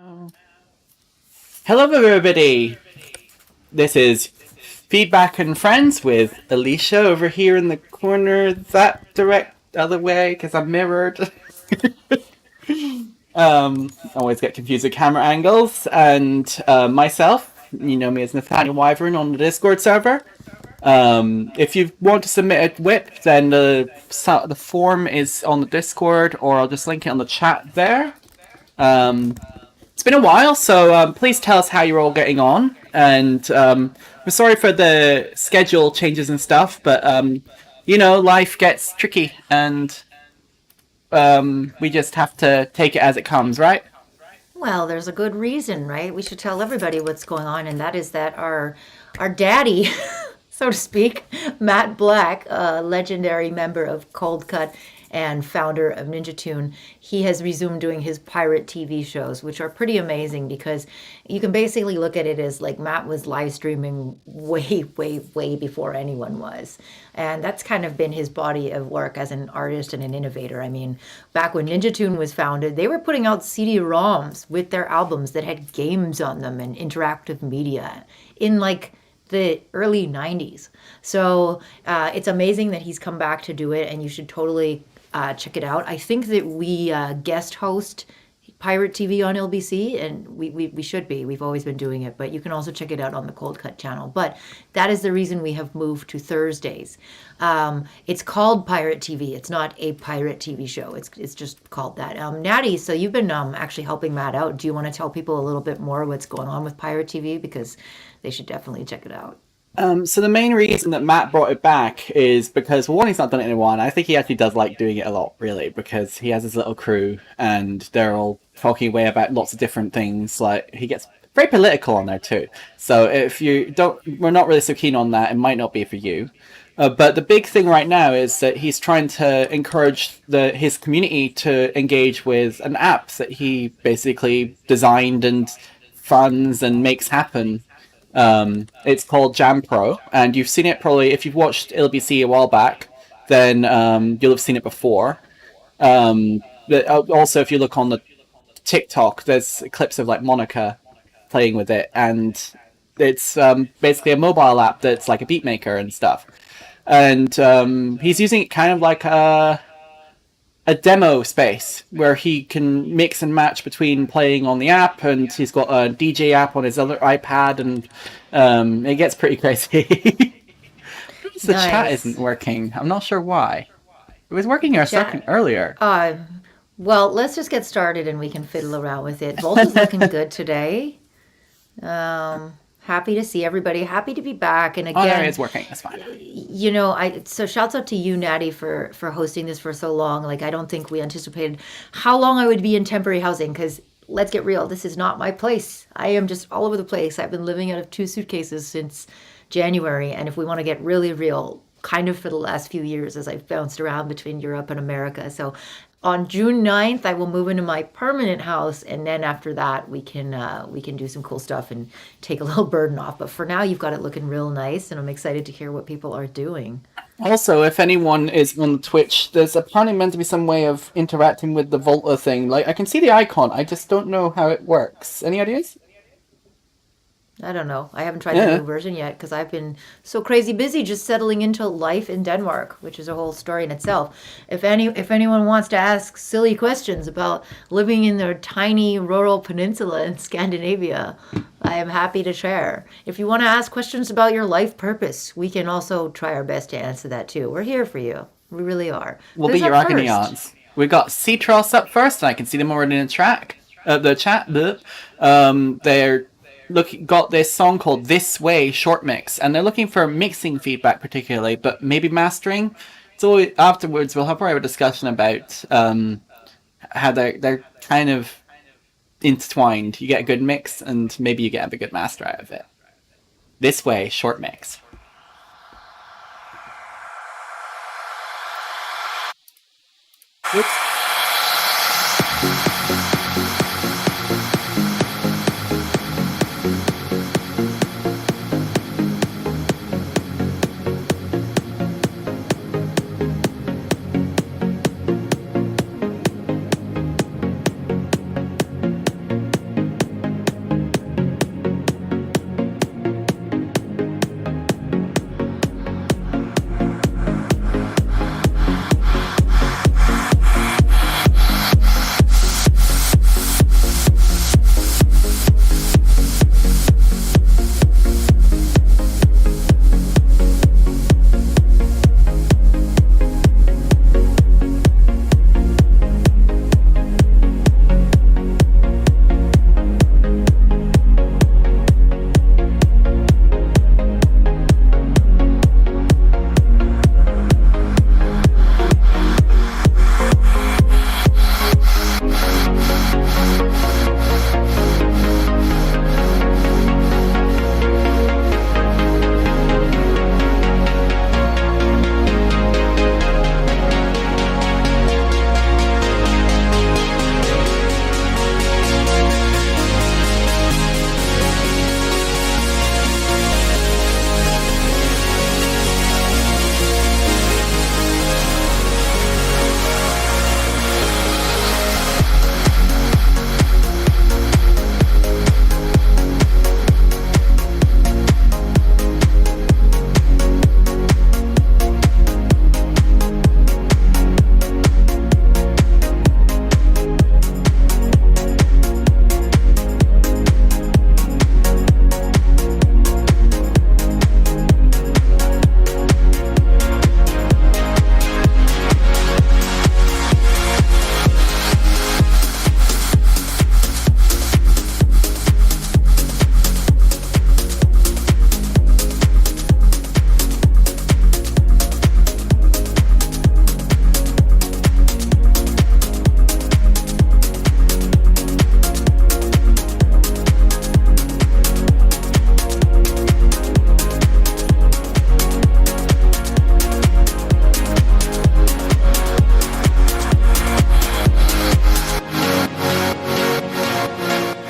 Oh. Hello, everybody. This is Feedback and Friends with ill-esha over here in the corner, that direct other way because I'm mirrored. Always get confused with camera angles. And myself, you know me as Nathaniel Wyvern on the Discord server. If you want to submit a whip, then the form is on the Discord, or I'll just link it on the chat there. It's been a while, so please tell us how you're all getting on. And we're sorry for the schedule changes and stuff, but life gets tricky, and we just have to take it as it comes, right? Well, there's a good reason, right? We should tell everybody what's going on, and that is that our daddy, so to speak, Matt Black, a legendary member of Cold Cut and founder of Ninja Tune, he has resumed doing his pirate TV shows, which are pretty amazing because you can basically look at it as like Matt was live streaming way, way, way before anyone was. And that's kind of been his body of work as an artist and an innovator. I mean, back when Ninja Tune was founded, they were putting out CD-ROMs with their albums that had games on them and interactive media in like the early 90s. So it's amazing that he's come back to do it, and you should totally check it out. I think that we guest host Pirate TV on LBC, and we should be. We've always been doing it, but you can also check it out on the Cold Cut channel. But that is the reason we have moved to Thursdays. It's called Pirate TV. It's not a pirate TV show. It's just called that. Natty, so you've been actually helping Matt out. Do you want to tell people a little bit more what's going on with Pirate TV? Because they should definitely check it out. So the main reason that Matt brought it back is because, well, one, he's not done it in a while. I think he actually does like doing it a lot, really, because he has his little crew and they're all talking away about lots of different things. Like, he gets very political on there too. So if you don't, we're not really so keen on that. It might not be for you. But the big thing right now is that he's trying to encourage his community to engage with an app that he basically designed and funds and makes happen. It's called Jam Pro, and you've seen it probably if you've watched LBC a while back. Then you'll have seen it before. Also, if you look on the TikTok, there's clips of like Monica playing with it, and it's basically a mobile app that's like a beat maker and stuff. And he's using it kind of like a demo space where he can mix and match between playing on the app, and he's got a DJ app on his other iPad, and it gets pretty crazy. The chat isn't Nice. working. I'm not sure why. It was working a second Chat. earlier. Well, let's just get started and we can fiddle around with it. Volt is looking good today. Happy to see everybody. Happy to be back. And Oh, there it again, is working. That's fine. so shouts out to you, Natty, for hosting this for so long. Like, I don't think we anticipated how long I would be in temporary housing because let's get real, this is not my place. I am just all over the place. I've been living out of two suitcases since January, and if we want to get really real, kind of for the last few years as I've bounced around between Europe and America. So on June 9th, I will move into my permanent house, and then after that, we can do some cool stuff and take a little burden off. But for now, you've got it looking real nice, and I'm excited to hear what people are doing. Also, if anyone is on Twitch, there's apparently meant to be some way of interacting with the Volta thing. Like, I can see the icon, I just don't know how it works. Any ideas? I don't know. I haven't tried the Yeah. new version yet because I've been so crazy busy just settling into life in Denmark, which is a whole story in itself. If anyone wants to ask silly questions about living in their tiny rural peninsula in Scandinavia, I am happy to share. If you want to ask questions about your life purpose, we can also try our best to answer that too. We're here for you. We really are. We'll be Who's your up agony first? aunts. We got Citros up first, and I can see them already in the chat. Bleh. They're got this song called "This Way" short mix, and they're looking for mixing feedback particularly, but maybe mastering. So afterwards, we'll have probably a discussion about how they're kind of intertwined. You get a good mix, and maybe you get a good master out of it. This Way short mix. Oops.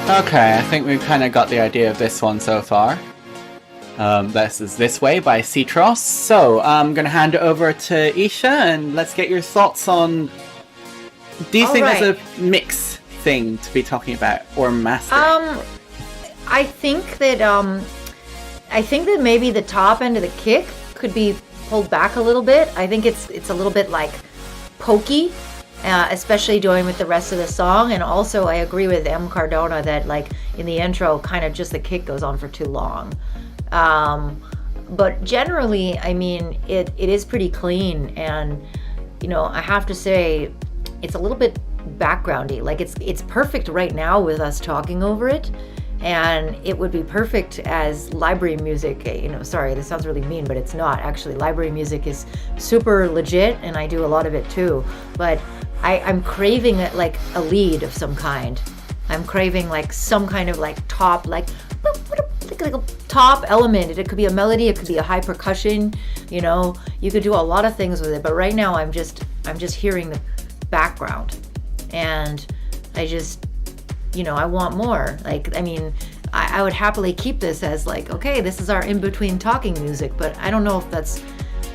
Okay, I think we've kind of got the idea of this one so far. This is This Way by Citros. So I'm going to hand it over to Isha and let's get your thoughts on... Do you think there's a mix thing to be talking about or mastering? I think that maybe the top end of the kick could be pulled back a little bit. I think it's a little bit like pokey, especially doing with the rest of the song. And also I agree with M. Cardona that like in the intro, kind of just the kick goes on for too long. But generally, I mean, it is pretty clean, and you know, I have to say it's a little bit backgroundy. Like it's perfect right now with us talking over it. And it would be perfect as library music. You know, sorry, this sounds really mean, but it's not. Actually, library music is super legit, and I do a lot of it too. But I'm craving like a lead of some kind. I'm craving like some kind of like top, like a top element. It could be a melody, it could be a high percussion. You know, you could do a lot of things with it. But right now, I'm just hearing the background, and I just. You know, I want more. Like, I mean, I would happily keep this as like, okay, this is our in-between talking music, but I don't know if that's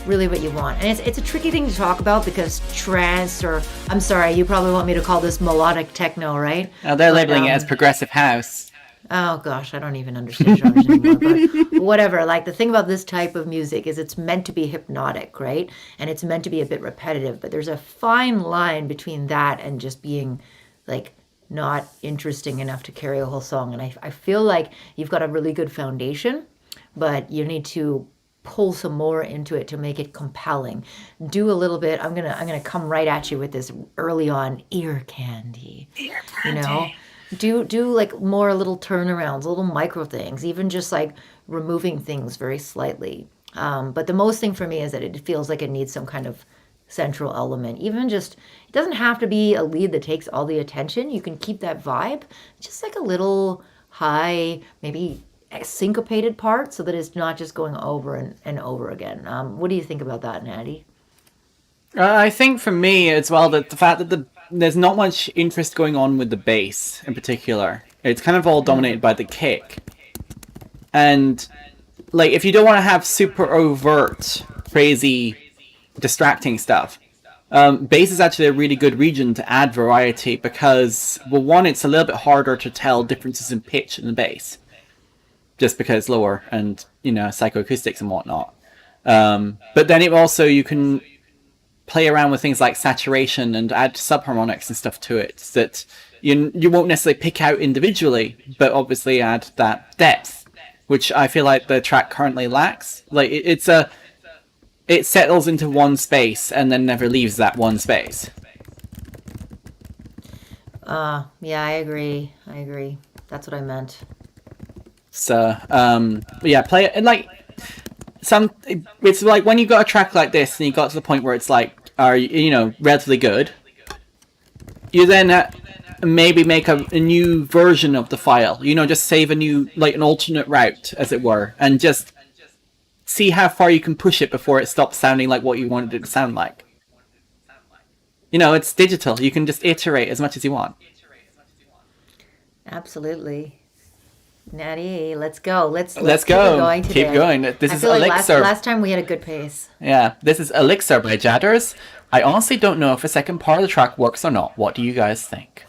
really what you want. And it's a tricky thing to talk about because trance, or I'm sorry, you probably want me to call this melodic techno, right? They're labeling it as progressive house. Oh gosh, I don't even understand genres anymore, but whatever. Like the thing about this type of music is it's meant to be hypnotic, right? And it's meant to be a bit repetitive, but there's a fine line between that and just being like not interesting enough to carry a whole song. And I feel like you've got a really good foundation, but you need to pull some more into it to make it compelling. Do a little bit. I'm gonna come right at you with this early on ear candy. Ear candy. You know, do like more little turnarounds, little micro things, even just like removing things very slightly. But the most thing for me is that it feels like it needs some kind of central element. Even just, it doesn't have to be a lead that takes all the attention. You can keep that vibe, just like a little high, maybe syncopated part, so that it's not just going over and over again. What do you think about that, Natty? I think for me as well that the fact that there's not much interest going on with the bass in particular. It's kind of all dominated by the kick. And like if you don't want to have super overt, crazy distracting stuff. Bass is actually a really good region to add variety because, well, one, it's a little bit harder to tell differences in pitch in the bass, just because it's lower and, you know, psychoacoustics and whatnot. But then it also, you can play around with things like saturation and add subharmonics and stuff to it that you won't necessarily pick out individually, but obviously add that depth, which I feel like the track currently lacks. Like, it settles into one space and then never leaves that one space. Yeah, I agree. That's what I meant. So, yeah, play it. And like, it's like when you got a track like this and you got to the point where it's like, are you know, relatively good, you then maybe make a new version of the file. You know, just save a new, like an alternate route, as it were, and just see how far you can push it before it stops sounding like what you wanted it to sound like. You know, it's digital. You can just iterate as much as you want. Absolutely. Natty, let's go. Let's go. Keep going today. Keep going. This is like Elixir. Last time we had a good pace. Yeah, this is Elixir by Jadders. I honestly don't know if the second part of the track works or not. What do you guys think?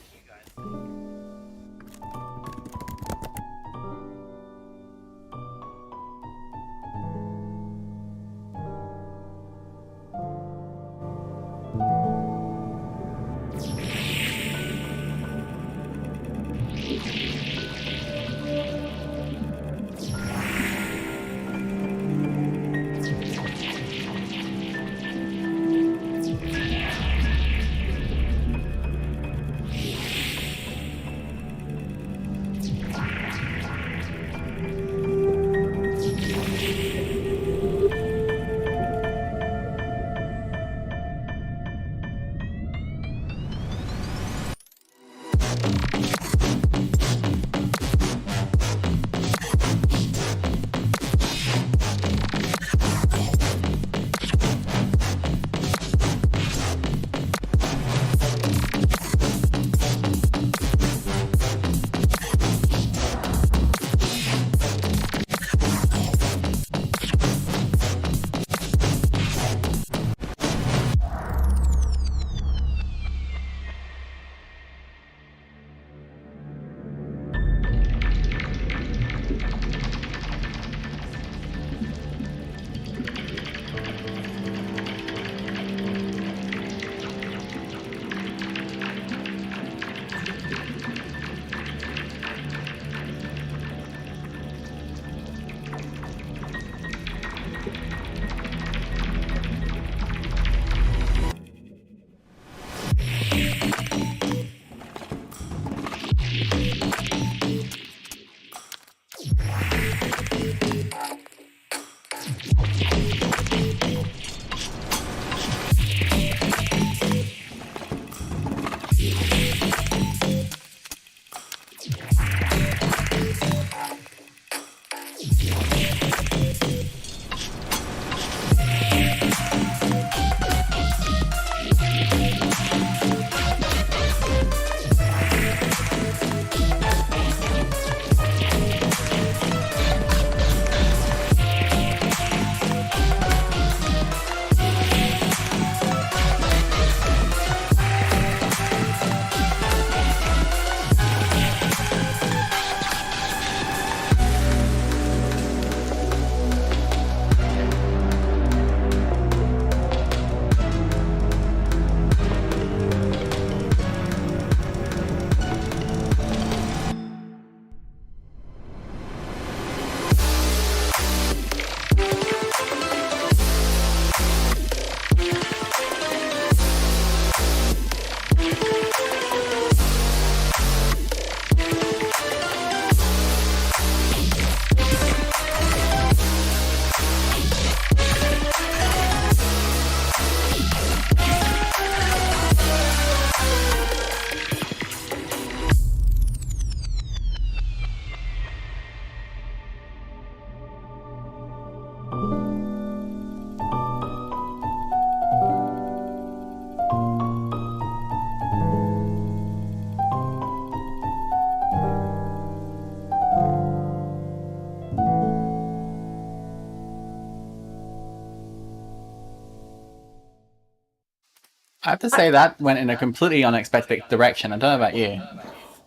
I have to say that went in a completely unexpected direction. I don't know about you.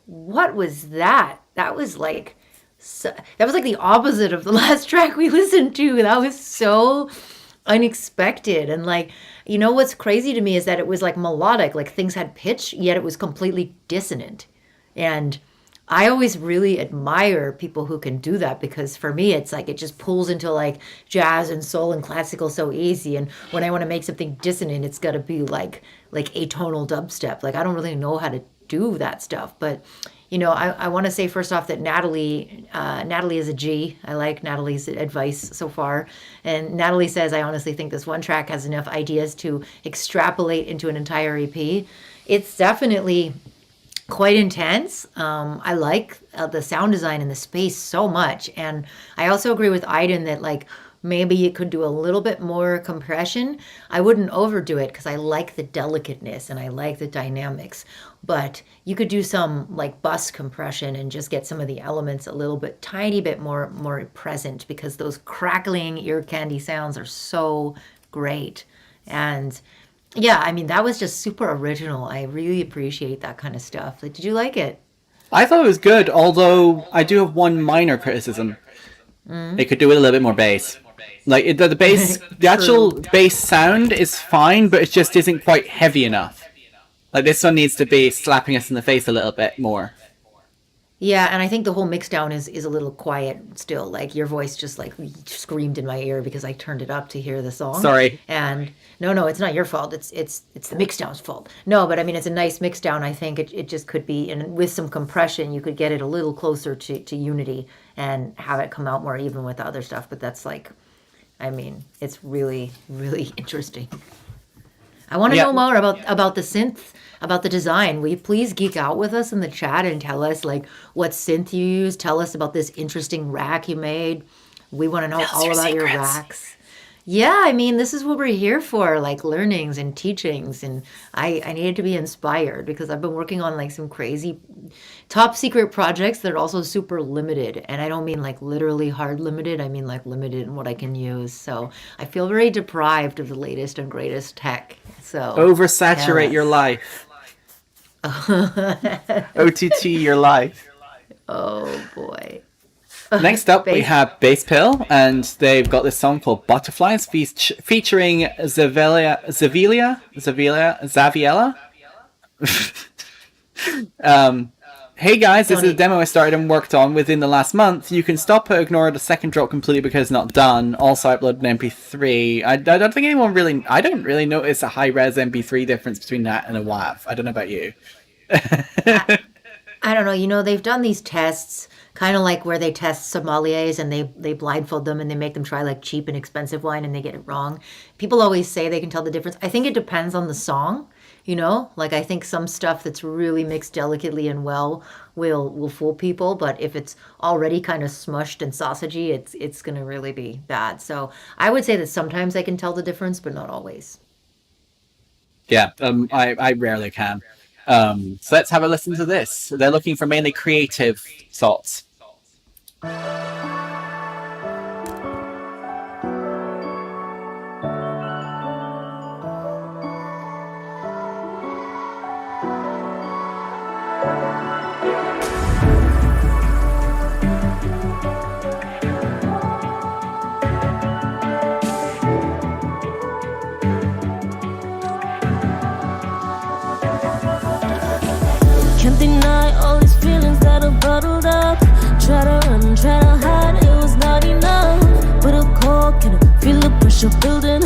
What was that? That was like that was like the opposite of the last track we listened to. That was so unexpected. And like, you know what's crazy to me is that it was like melodic, like things had pitch, yet it was completely dissonant. And I always really admire people who can do that, because for me it's like it just pulls into like jazz and soul and classical so easy. And when I want to make something dissonant, it's got to be like atonal dubstep. Like I don't really know how to do that stuff. But you know, I want to say first off that Natalie is a G. I like Natalie's advice so far. And Natalie says, I honestly think this one track has enough ideas to extrapolate into an entire EP. It's definitely quite intense. I like the sound design and the space so much. And I also agree with Aiden that like maybe you could do a little bit more compression. I wouldn't overdo it because I like the delicateness and I like the dynamics. But you could do some like bus compression and just get some of the elements a little bit, tiny bit more present, because those crackling ear candy sounds are so great. And yeah, I mean, that was just super original. I really appreciate that kind of stuff. Like, did you like it? I thought it was good, although I do have one minor criticism. It could do with a little bit more bass. Like the bass, the actual bass sound is fine, but it just isn't quite heavy enough. Like this one needs to be slapping us in the face a little bit more. Yeah, and I think the whole mix down is a little quiet still. Like your voice just like screamed in my ear because I turned it up to hear the song. Sorry. And no, it's not your fault. It's the mix down's fault. No, but I mean it's a nice mix down. I think it just could be, and with some compression you could get it a little closer to unity and have it come out more even with the other stuff. But that's like, I mean, it's really, really interesting. I want to know more about the synth, about the design. Will you please geek out with us in the chat and tell us like what synth you use? Tell us about this interesting rack you made. We want to know all about your racks. Yeah, I mean, this is what we're here for, like learnings and teachings. And I needed to be inspired because I've been working on like some crazy top secret projects that are also super limited. And I don't mean like literally hard limited. I mean like limited in what I can use. So I feel very deprived of the latest and greatest tech. So oversaturate your life. OTT your life. Oh boy. Next up, we have Bass Pill, and they've got this song called Butterflies featuring Zaviella. Hey guys, this is a demo I started and worked on within the last month. You can stop or ignore the second drop completely because it's not done. Also, I uploaded an MP3. I don't think anyone really... I don't really notice a high-res MP3 difference between that and a WAV. I don't know about you. I don't know. They've done these tests, kind of like where they test sommeliers and they blindfold them and they make them try like cheap and expensive wine and they get it wrong. People always say they can tell the difference. I think it depends on the song. Like I think some stuff that's really mixed delicately and well will fool people, but if it's already kind of smushed and sausagey, it's going to really be bad. So I would say that sometimes I can tell the difference, but not always. Yeah, I rarely can. So let's have a listen to this. They're looking for mainly creative thoughts. Can't deny all these feelings that are bottled up. Try to run, try to hide, it was not enough. But a call, can I feel the pressure building?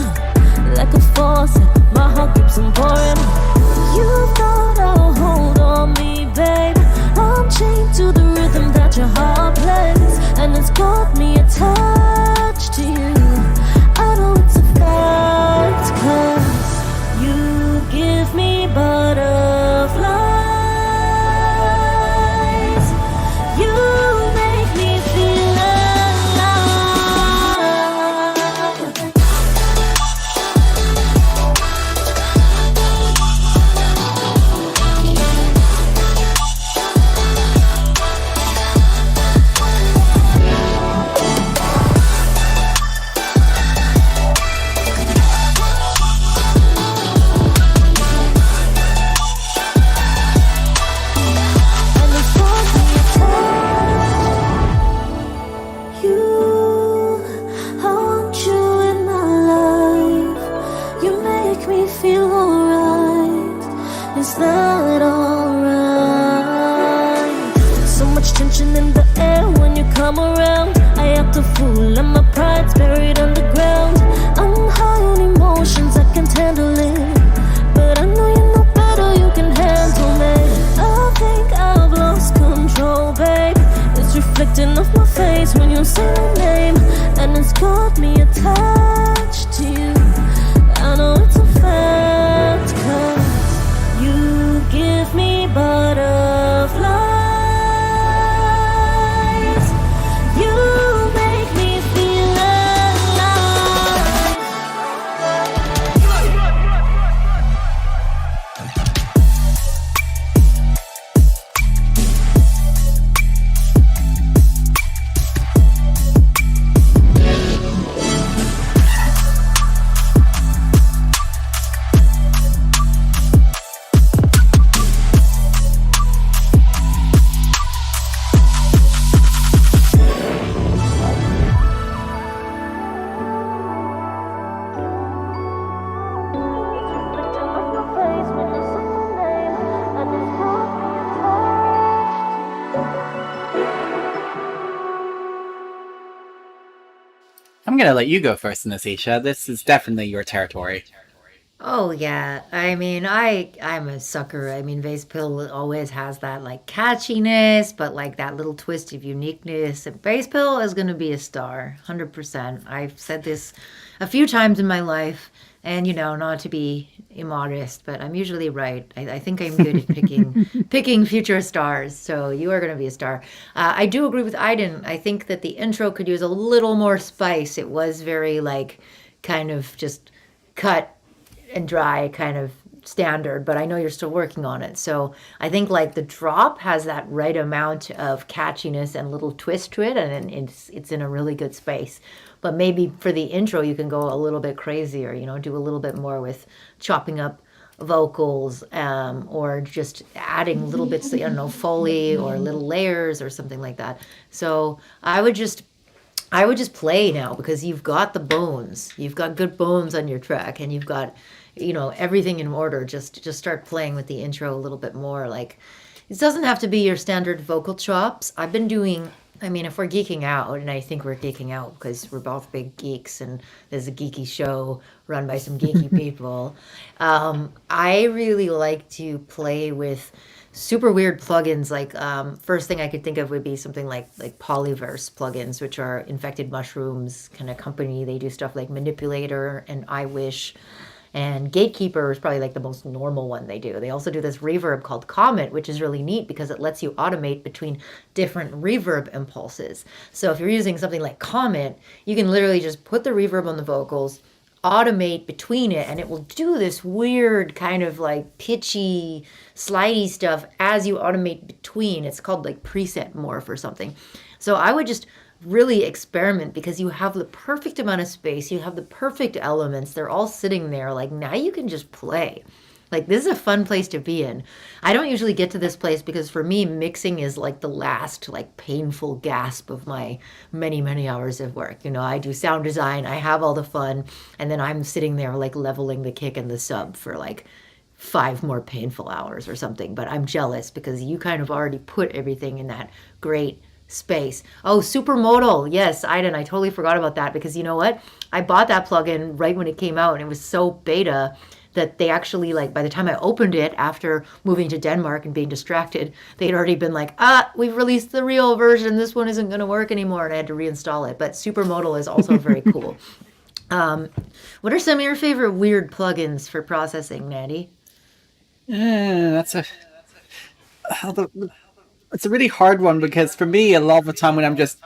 Like a faucet, my heart keeps on pouring. You thought I'll hold on me, babe. I'm chained to the rhythm that your heart plays, and it's got me attached to you. I know it's a fact, 'cause you give me butterflies. I'm gonna let you go first in this, Isha. This is definitely your territory. Oh yeah, I mean, I'm a sucker. I mean, Vase Pill always has that like catchiness, but like that little twist of uniqueness. And Vase Pill is gonna be a star, 100%. I've said this a few times in my life, and not to be immodest, but I'm usually right. I think I'm good at picking future stars. So you are gonna be a star. I do agree with Aiden. I think that the intro could use a little more spice. It was very like kind of just cut and dry kind of standard, but I know you're still working on it. So I think like the drop has that right amount of catchiness and little twist to it, and it's in a really good space. But maybe for the intro, you can go a little bit crazier, do a little bit more with chopping up vocals, or just adding little bits, I don't know, Foley or little layers or something like that. So I would just play now because you've got the bones. You've got good bones on your track and you've got, everything in order. Just start playing with the intro a little bit more. Like it doesn't have to be your standard vocal chops. I've been doing, I mean, if we're geeking out, and I think we're geeking out because we're both big geeks and there's a geeky show run by some geeky people, I really like to play with super weird plugins. Like first thing I could think of would be something like Polyverse plugins, which are Infected Mushrooms kind of company. They do stuff like Manipulator and I Wish. And Gatekeeper is probably like the most normal one they do. They also do this reverb called Comet, which is really neat because it lets you automate between different reverb impulses. So if you're using something like Comet, you can literally just put the reverb on the vocals, automate between it, and it will do this weird kind of like pitchy, slidey stuff as you automate between. It's called like preset morph or something. So I would just really experiment because you have the perfect amount of space, you have the perfect elements, they're all sitting there. Like now you can just play. Like this is a fun place to be in. I don't usually get to this place because for me mixing is like the last like painful gasp of my many hours of work. You know, I do sound design, I have all the fun, and then I'm sitting there like leveling the kick and the sub for like 5 more painful hours or something. But I'm jealous because you kind of already put everything in that great space. Oh, supermodal. Yes, Aiden, I totally forgot about that because you know what? I bought that plugin right when it came out and it was so beta that they actually, like, by the time I opened it after moving to Denmark and being distracted, they'd already been like, we've released the real version. This one isn't going to work anymore. And I had to reinstall it. But supermodal is also very cool. What are some of your favorite weird plugins for processing, Natty? It's a really hard one because for me, a lot of the time when I'm just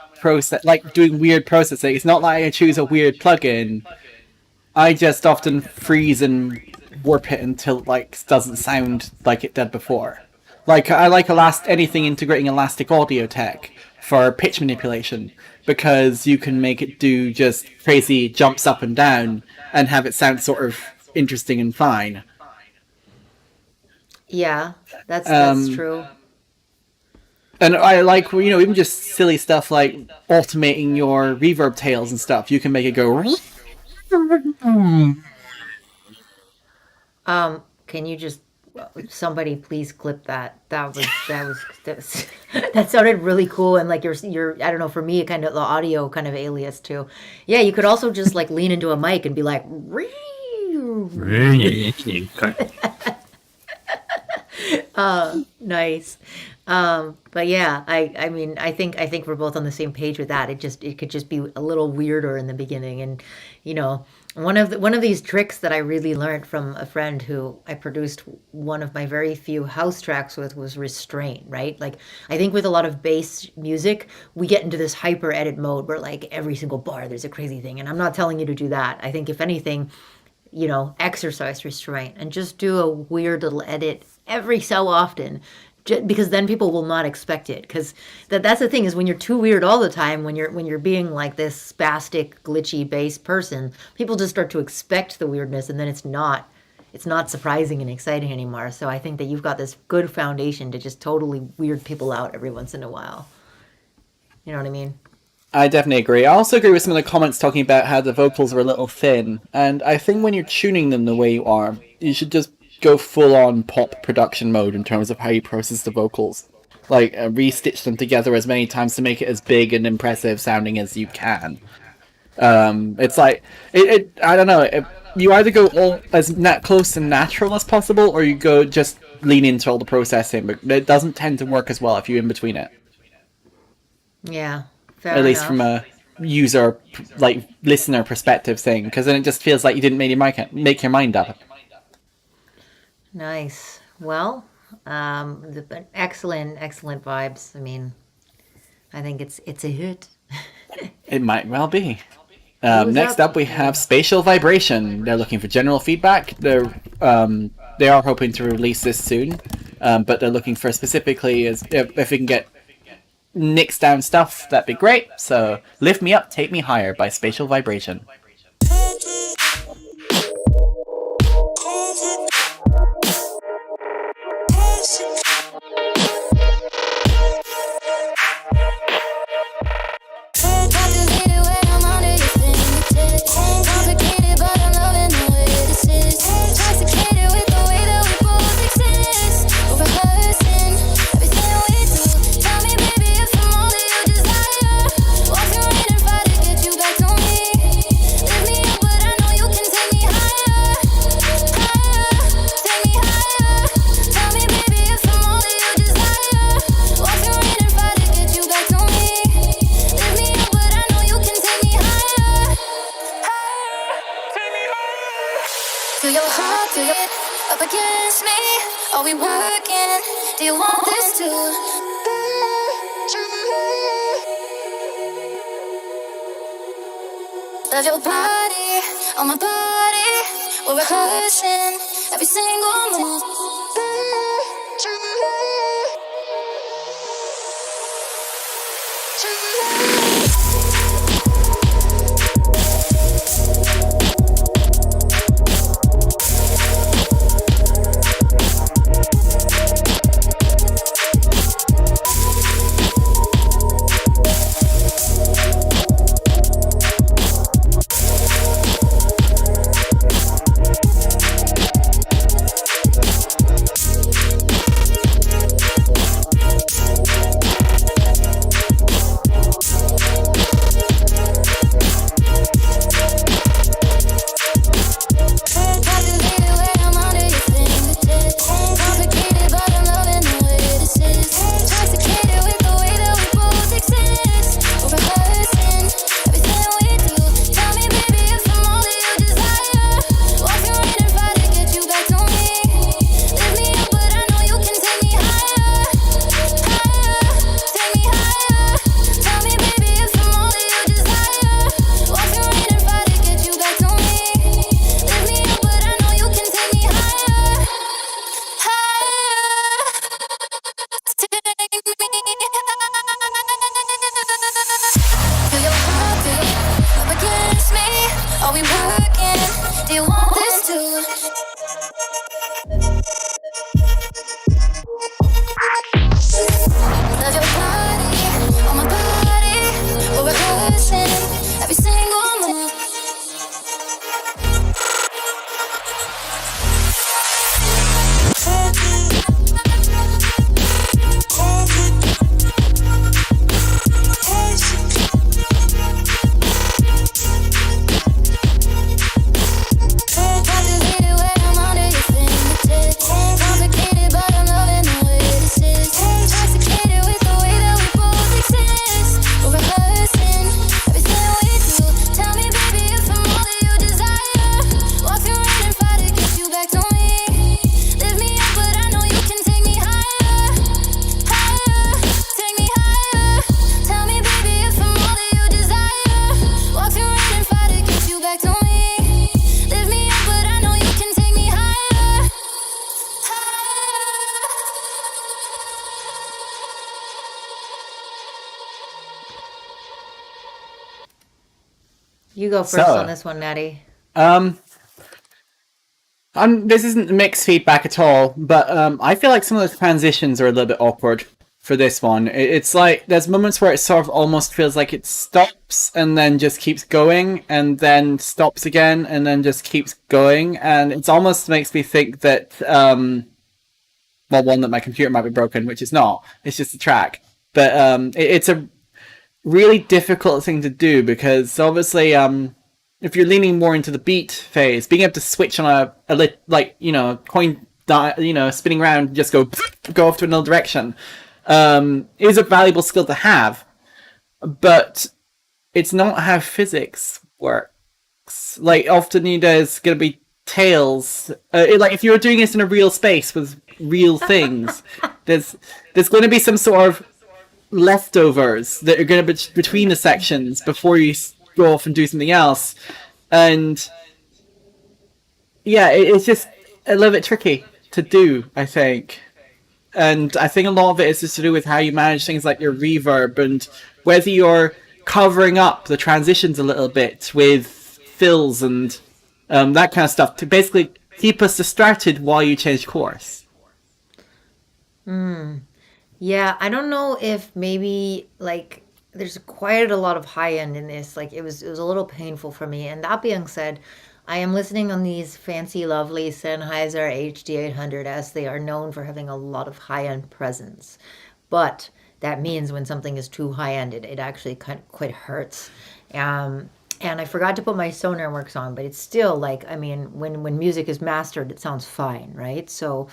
doing weird processing, it's not like I choose a weird plugin. I just often freeze and warp it until it like doesn't sound like it did before. Like I like anything integrating elastic audio tech for pitch manipulation because you can make it do just crazy jumps up and down and have it sound sort of interesting and fine. Yeah, that's true. And I like, even just silly stuff like automating your reverb tails and stuff. You can make it go. Can you just somebody please clip that? That sounded really cool and like your I don't know, for me kind of the audio kind of alias too. Yeah, you could also just like lean into a mic and be like nice. But yeah, I mean, I think we're both on the same page with that. It could just be a little weirder in the beginning. And, one of these tricks that I really learned from a friend who I produced one of my very few house tracks with was restraint, right? Like, I think with a lot of bass music, we get into this hyper edit mode where like every single bar, there's a crazy thing. And I'm not telling you to do that. I think if anything, exercise restraint and just do a weird little edit every so often, because then people will not expect it. Because that's the thing is when you're too weird all the time, when you're being like this spastic, glitchy bass person, people just start to expect the weirdness, and then it's not surprising and exciting anymore. So I think that you've got this good foundation to just totally weird people out every once in a while. You know what I mean? I definitely agree. I also agree with some of the comments talking about how the vocals are a little thin. And I think when you're tuning them the way you are, you should just go full-on pop production mode in terms of how you process the vocals. Like, re-stitch them together as many times to make it as big and impressive sounding as you can. It's like, I don't know, you either go all as close and natural as possible, or you go just lean into all the processing, but it doesn't tend to work as well if you're in between it. Yeah, fair enough. At least from a user, listener perspective thing, because then it just feels like you didn't make your mind up. Nice. Well, excellent vibes. I mean, I think it's a hit. It might well be. Next up, we have Spatial Vibration. They're looking for general feedback. They are hoping to release this soon, but they're looking for specifically if we can get nicks down stuff, that'd be great. So, Lift Me Up, Take Me Higher by Spatial Vibration. against me? Are we working? Do you want this too? Love your body, on my body. We're rehearsing every single move. You go first So- on this one, Natty. This isn't mixed feedback at all, but I feel like some of the transitions are a little bit awkward for this one. It's like there's moments where it sort of almost feels like it stops and then just keeps going, and then stops again and then just keeps going, and it almost makes me think that well, one, that my computer might be broken, which is not. It's just a track, but it's a really difficult thing to do because obviously if you're leaning more into the beat phase, being able to switch on a coin spinning around and just go off to another direction is a valuable skill to have, but it's not how physics works. Like often there's going to be tails, like if you're doing this in a real space with real things, there's going to be some sort of leftovers that are going to be between the sections before you go off and do something else, and yeah, it's just a little bit tricky to do, I think. And I think a lot of it is just to do with how you manage things like your reverb and whether you're covering up the transitions a little bit with fills and that kind of stuff to basically keep us distracted while you change course. Yeah, I don't know if maybe like there's quite a lot of high end in this. Like it was a little painful for me. And that being said, I am listening on these fancy, lovely Sennheiser HD800 as they are known for having a lot of high end presence. But that means when something is too high end, it actually quite hurts. And I forgot to put my Sonar Works on, but it's still like, I mean, when music is mastered, it sounds fine, right? So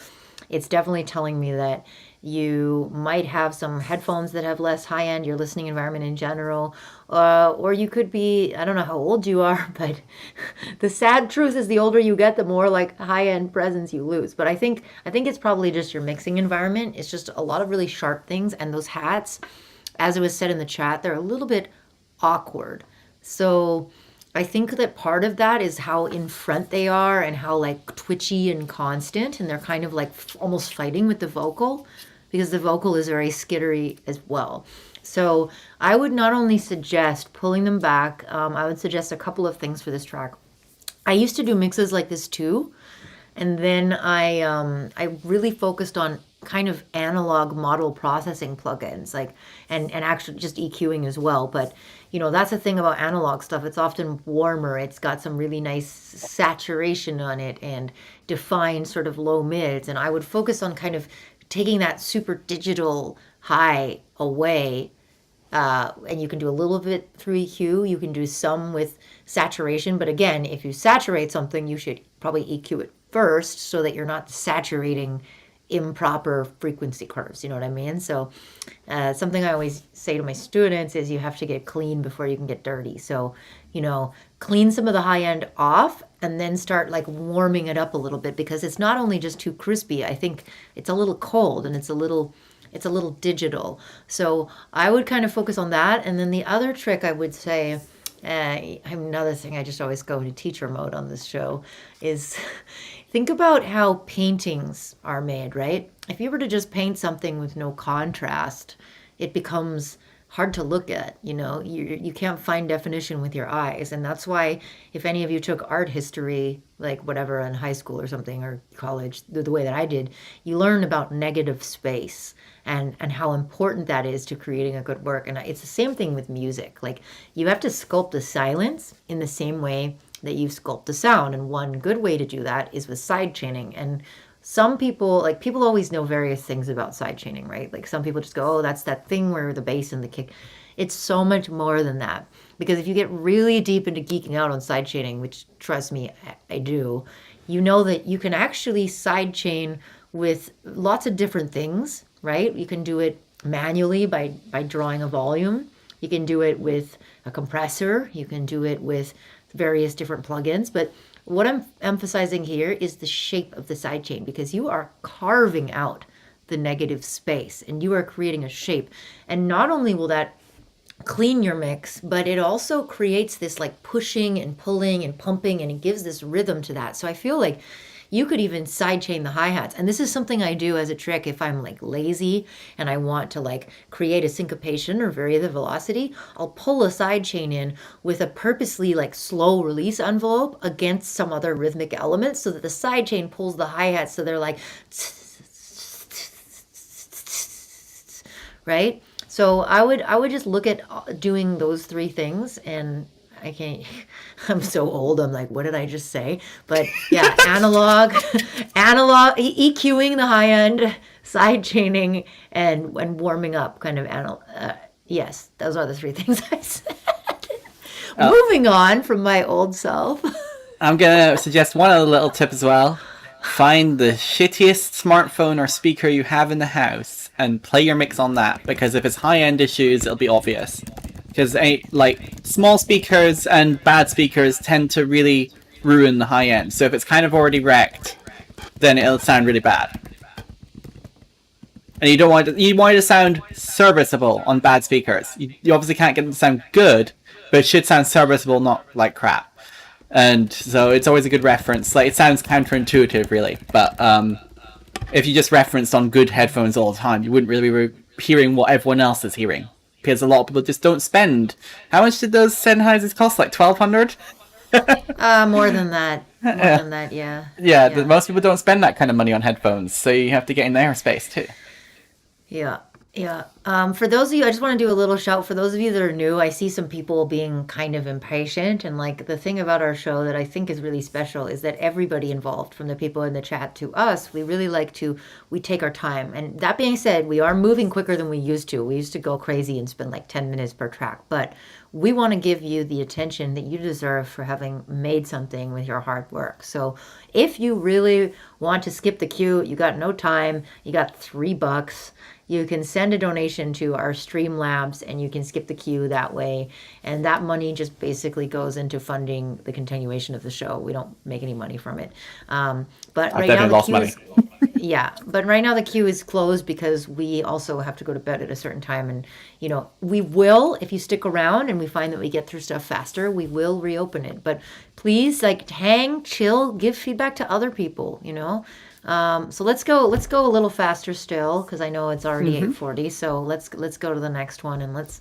it's definitely telling me that you might have some headphones that have less high end, your listening environment in general, or you could be, I don't know how old you are, but the sad truth is the older you get, the more like high end presence you lose. But I think it's probably just your mixing environment. It's just a lot of really sharp things, and those hats, as it was said in the chat, they're a little bit awkward. So I think that part of that is how in front they are and how like twitchy and constant, and they're kind of like almost fighting with the vocal because the vocal is very skittery as well. So I would not only suggest pulling them back, I would suggest a couple of things for this track. I used to do mixes like this too, and then I really focused on kind of analog model processing plugins, like and actually just EQing as well. But that's the thing about analog stuff. It's often warmer. It's got some really nice saturation on it and defined sort of low mids. And I would focus on kind of taking that super digital high away. And you can do a little bit through EQ. You can do some with saturation. But again, if you saturate something, you should probably EQ it first so that you're not saturating improper frequency curves. You know what I mean? So something I always say to my students is you have to get clean before you can get dirty. So, clean some of the high end off and then start like warming it up a little bit, because it's not only just too crispy. I think it's a little cold and it's a little digital. So I would kind of focus on that. And then the other trick I would say, another thing I just always go into teacher mode on this show is think about how paintings are made, right? If you were to just paint something with no contrast, it becomes hard to look at. You can't find definition with your eyes. And that's why if any of you took art history, like whatever in high school or something, or college, the way that I did, you learn about negative space and how important that is to creating a good work. And it's the same thing with music. Like you have to sculpt the silence in the same way that you sculpt the sound. And one good way to do that is with side chaining. And some people, like people always know various things about side chaining, right? Like some people just go, oh, that's that thing where the bass and the kick. It's so much more than that. Because if you get really deep into geeking out on side chaining, which trust me, I do, you know that you can actually side chain with lots of different things, right? You can do it manually by drawing a volume. You can do it with a compressor. You can do it with various different plugins. But what I'm emphasizing here is the shape of the sidechain, because you are carving out the negative space and you are creating a shape. And not only will that clean your mix, but it also creates this like pushing and pulling and pumping, and it gives this rhythm to that. So I feel like you could even sidechain the hi-hats. And this is something I do as a trick if I'm like lazy and I want to like create a syncopation or vary the velocity. I'll pull a sidechain in with a purposely like slow release envelope against some other rhythmic element so that the sidechain pulls the hi-hats so they're like, right? So I would just look at doing those three things, and I can't, I'm so old, I'm like, what did I just say? But yeah, analog, EQing the high end, side chaining, and warming up kind of yes, those are the three things I said. Moving on from my old self. I'm going to suggest one other little tip as well. Find the shittiest smartphone or speaker you have in the house and play your mix on that, because if it's high-end issues, it'll be obvious. Because like small speakers and bad speakers tend to really ruin the high end. So if it's kind of already wrecked, then it'll sound really bad. And you want it to sound serviceable on bad speakers. You obviously can't get it to sound good, but it should sound serviceable, not like crap. And so it's always a good reference. Like it sounds counterintuitive, really, but if you just referenced on good headphones all the time, you wouldn't really be hearing what everyone else is hearing. Because a lot of people just don't spend. How much did those Sennheisers cost? Like $1,200? More than that. More than that, yeah. Yeah, most people don't spend that kind of money on headphones, so you have to get in their space too. Yeah. Yeah. For those of you, I just want to do a little shout. For those of you that are new, I see some people being kind of impatient. And like the thing about our show that I think is really special is that everybody involved, from the people in the chat to us, we really like to, we take our time. And that being said, we are moving quicker than we used to. We used to go crazy and spend like 10 minutes per track. But we want to give you the attention that you deserve for having made something with your hard work. So if you really want to skip the queue, you got no time, you got $3, you can send a donation to our Streamlabs and you can skip the queue that way. And that money just basically goes into funding the continuation of the show. We don't make any money from it. But right now the queue is, yeah, but right now the queue is closed because we also have to go to bed at a certain time. And, you know, we will, if you stick around and we find that we get through stuff faster, we will reopen it. But please, like, hang, chill, give feedback to other people, you know. So let's go a little faster still, because I know it's already 8:40. So let's go to the next one, and let's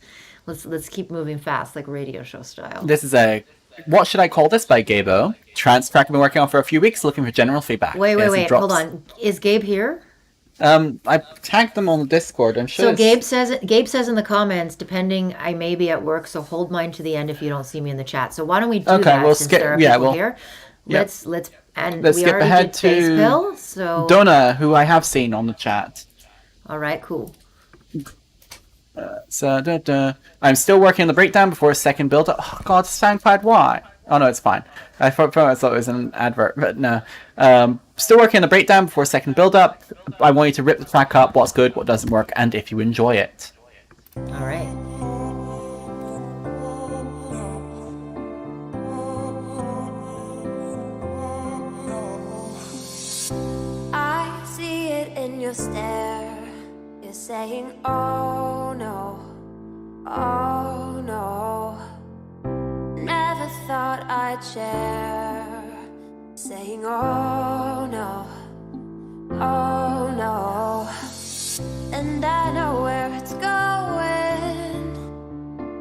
keep moving fast, like radio show style. This is a What Should I Call This by Gabo. Trance track I've been working on for a few weeks, looking for general feedback. Wait, hold on. Is Gabe here? I tagged them on the Discord. I'm sure. So Gabe says in the comments, depending, I may be at work, so hold mine to the end if you don't see me in the chat. So why don't we do that, we'll since skip. there are Yeah, people well, here? yep. Let's skip already ahead did Face to Pill, so Donna, who I have seen on the chat. all right, cool. I'm still working on the breakdown before a second build up. Oh god, SoundCloud, why? Oh no, it's fine. I thought it was an advert, but no. Still working on the breakdown before a second build up. I want you to rip the track up, what's good, what doesn't work, and if you enjoy it. All right. I see it in your stare. You're saying, oh no, oh no. Never thought I'd share. Saying, oh no, oh no. And I know where it's going.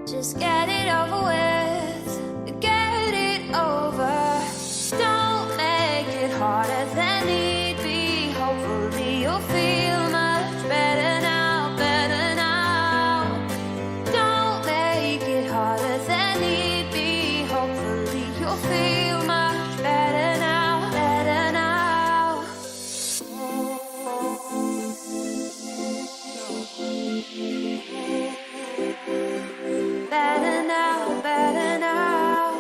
Just get it over with. Get it over. Don't make it harder than need be. Hopefully you'll feel much better now, better now. Don't make it harder than need be. Hopefully you'll feel much better now, better now. Better now, better now.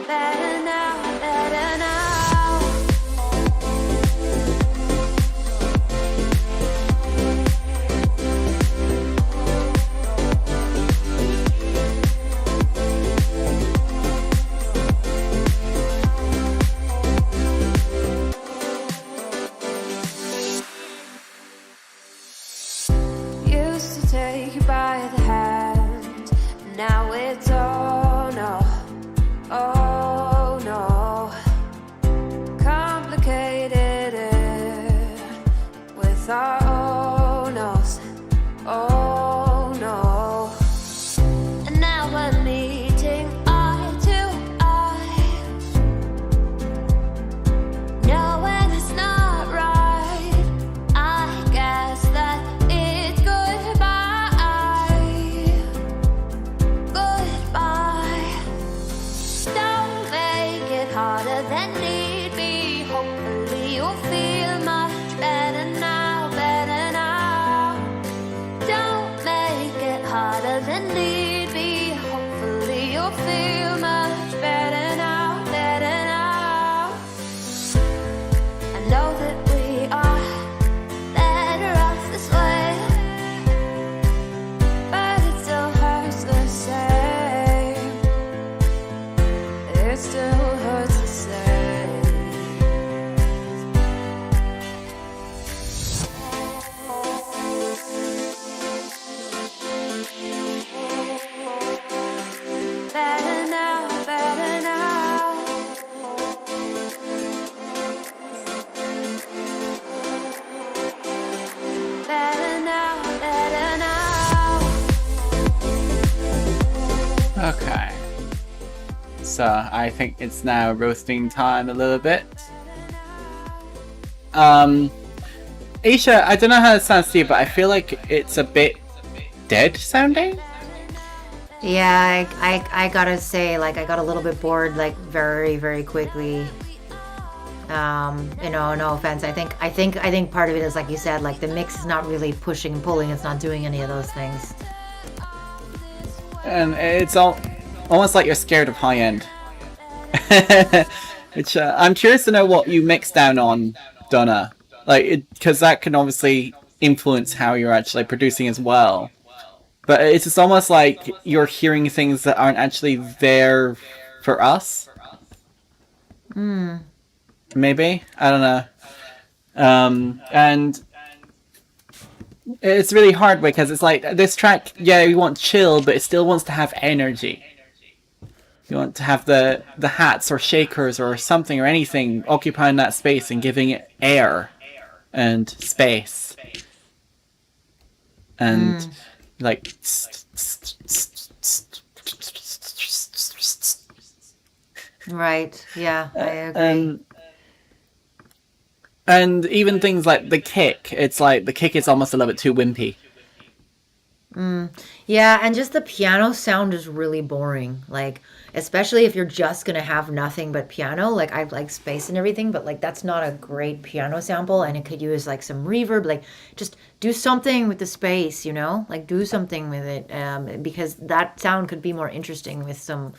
Better now, better now. Used to take you by the hand, now it's oh no, oh no. Complicated it with our oh no's, oh no. And now we're meeting eye to eye, knowing it's not right. I guess that it's goodbye, goodbye. Don't make it harder than need be. Hopefully you'll feel much better now, better now. Don't make it harder than need be. Hopefully you'll feel much better now, better now. I know that we are better off this way, but it still hurts the same. It still hurts the same. Better now, better now. Better now, better now. Okay. So I think it's now roasting time a little bit. Isha, I don't know how it sounds to you, but I feel like it's a bit dead sounding. Yeah, I gotta say, like, I got a little bit bored, like, very, very quickly. No offense. I think part of it is, like you said, like, the mix is not really pushing and pulling. It's not doing any of those things. And it's almost like you're scared of high end. Which I'm curious to know what you mix down on, Donna. Like, because that can obviously influence how you're actually producing as well. But it's just almost like you're hearing things that aren't actually there for us. Maybe, I don't know. And it's really hard because it's like this track. Yeah, we want chill, but it still wants to have energy. You want to have the hats or shakers or something or anything occupying that space and giving it air and space and like Right. Yeah, I agree. And even things like the kick, it's like the kick is almost a little bit too wimpy. Yeah, and just the piano sound is really boring. Like, especially if you're just gonna have nothing but piano. Like, I like space and everything, but like that's not a great piano sample, and it could use like some reverb. Like, just do something with the space, you know? Like, do something with it, because that sound could be more interesting with some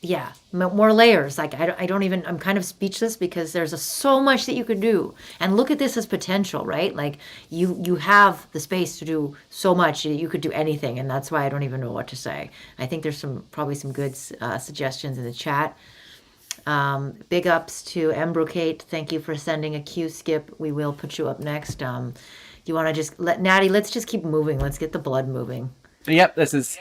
yeah, more layers. Like, I don't even, I'm kind of speechless because there's so much that you could do. And look at this as potential, right? Like, you have the space to do so much. You could do anything, and that's why I don't even know what to say. I think there's probably some good suggestions in the chat. Big ups to Embrocate. Thank you for sending a cue skip. We will put you up next. You want to just Natty, let's just keep moving. Let's get the blood moving. Yep, this is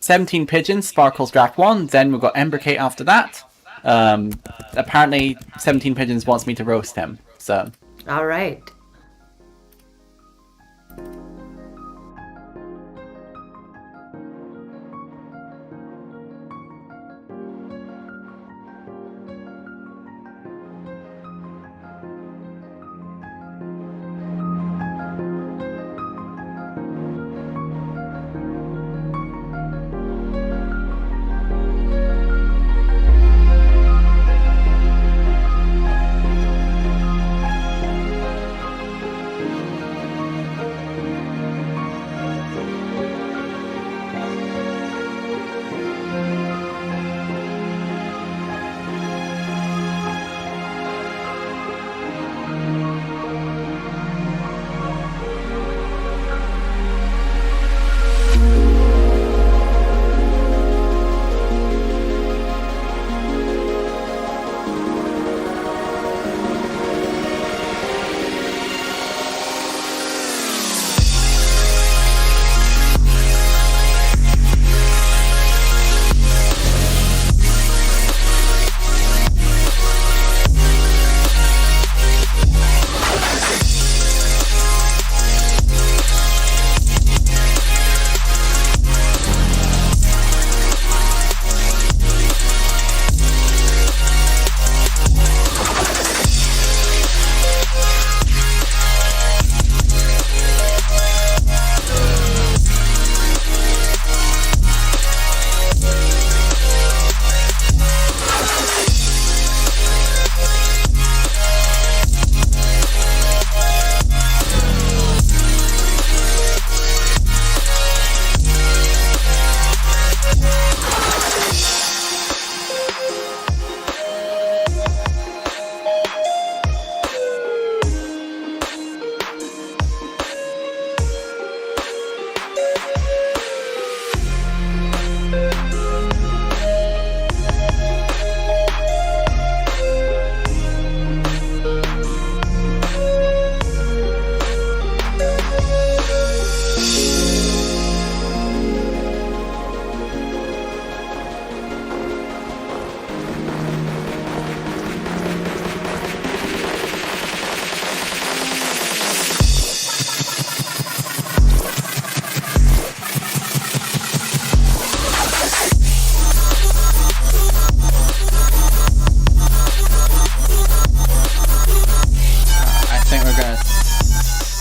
17 Pigeons, Sparkles Draft 1, then we've got Embracate after that. Apparently 17 Pigeons wants me to roast him, so... Alright.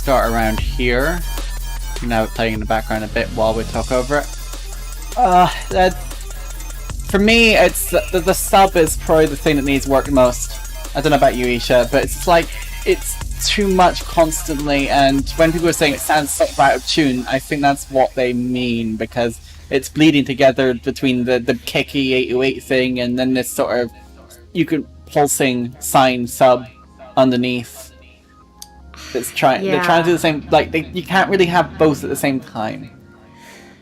start around here. You can have it playing in the background a bit while we talk over it. For me, it's the sub is probably the thing that needs work the most. I don't know about you, Isha, but it's like it's too much constantly, and when people are saying it sounds sort of out of tune, I think that's what they mean, because it's bleeding together between the kicky 808 thing and then this sort of pulsing sine sub underneath. It's they're trying to do the same, like you can't really have both at the same time.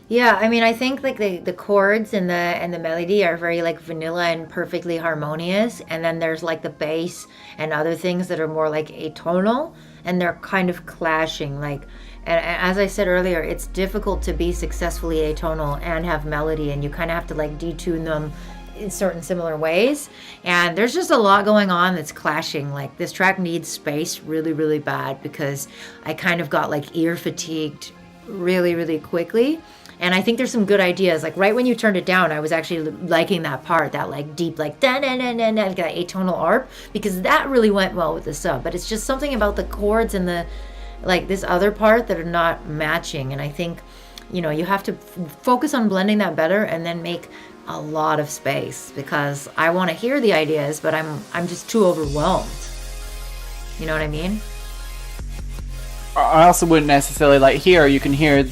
Yeah, I mean, I think like the chords and the melody are very like vanilla and perfectly harmonious, and then there's like the bass and other things that are more like atonal, and they're kind of clashing. Like, and as I said earlier, it's difficult to be successfully atonal and have melody, and you kind of have to like detune them in certain similar ways. And there's just a lot going on that's clashing. Like, this track needs space really, really bad, because I kind of got like ear fatigued really, really quickly. And I think there's some good ideas. Like, right when you turned it down, I was actually liking that part, that like deep, like da da da da da, like that atonal arp, because that really went well with the sub. But it's just something about the chords and the like this other part that are not matching. And I think, you know, you have to focus on blending that better, and then make a lot of space, because I want to hear the ideas, but I'm just too overwhelmed. You know what I mean? I also wouldn't necessarily like here. You can hear,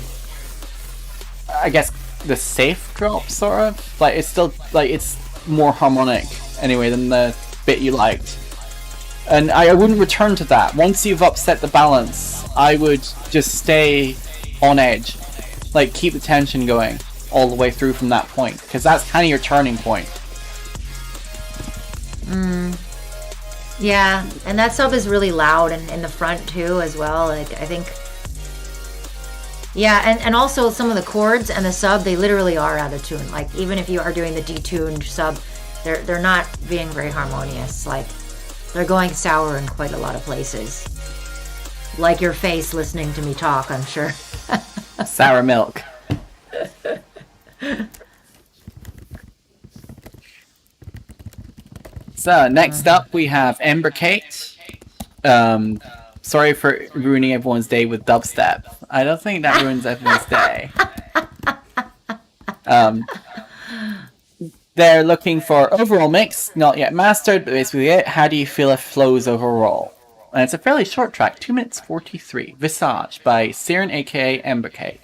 I guess, the safe drop, sort of. Like, it's still, like, it's more harmonic, anyway, than the bit you liked. And I wouldn't return to that. Once you've upset the balance, I would just stay on edge. Like, keep the tension going all the way through from that point, because that's kind of your turning point. Yeah, and that sub is really loud, and in the front, too, as well. Like, I think... Yeah, and also some of the chords and the sub, they literally are out of tune. Like, even if you are doing the detuned sub, they're not being very harmonious. Like, they're going sour in quite a lot of places. Like your face listening to me talk, I'm sure. Sour milk. So, next up we have Ember Kate. Sorry for ruining everyone's day with dubstep. I don't think that ruins everyone's day. They're looking for overall mix, not yet mastered, but basically it. How do you feel it flows overall? And it's a fairly short track, 2 minutes 43. Visage by Siren, aka Ember Kate.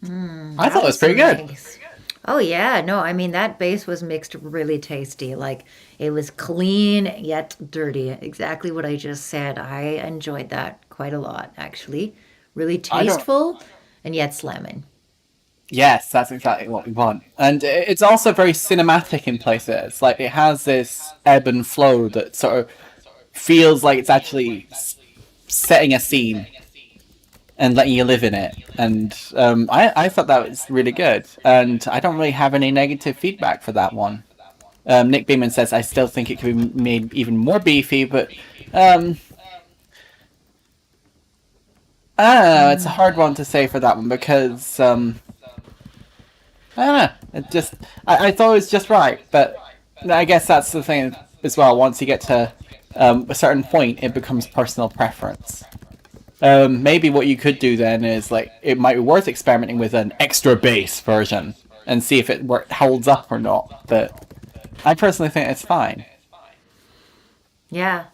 I thought it was pretty good. Nice. Oh yeah, no, I mean that bass was mixed really tasty. Like it was clean yet dirty. Exactly what I just said. I enjoyed that quite a lot actually. Really I don't. tasteful and yet slamming. Yes, that's exactly what we want. And it's also very cinematic in places. Like, it has this ebb and flow that sort of feels like it's actually setting a scene and letting you live in it. And I thought that was really good. And I don't really have any negative feedback for that one. Nick Beeman says, I still think it could be made even more beefy, but I don't know. It's a hard one to say for that one because I don't know. It just, I thought it was just right, but I guess that's the thing as well. Once you get to a certain point, it becomes personal preference. Maybe what you could do then is like it might be worth experimenting with an extra bass version and see if it holds up or not. But I personally think it's fine. Yeah.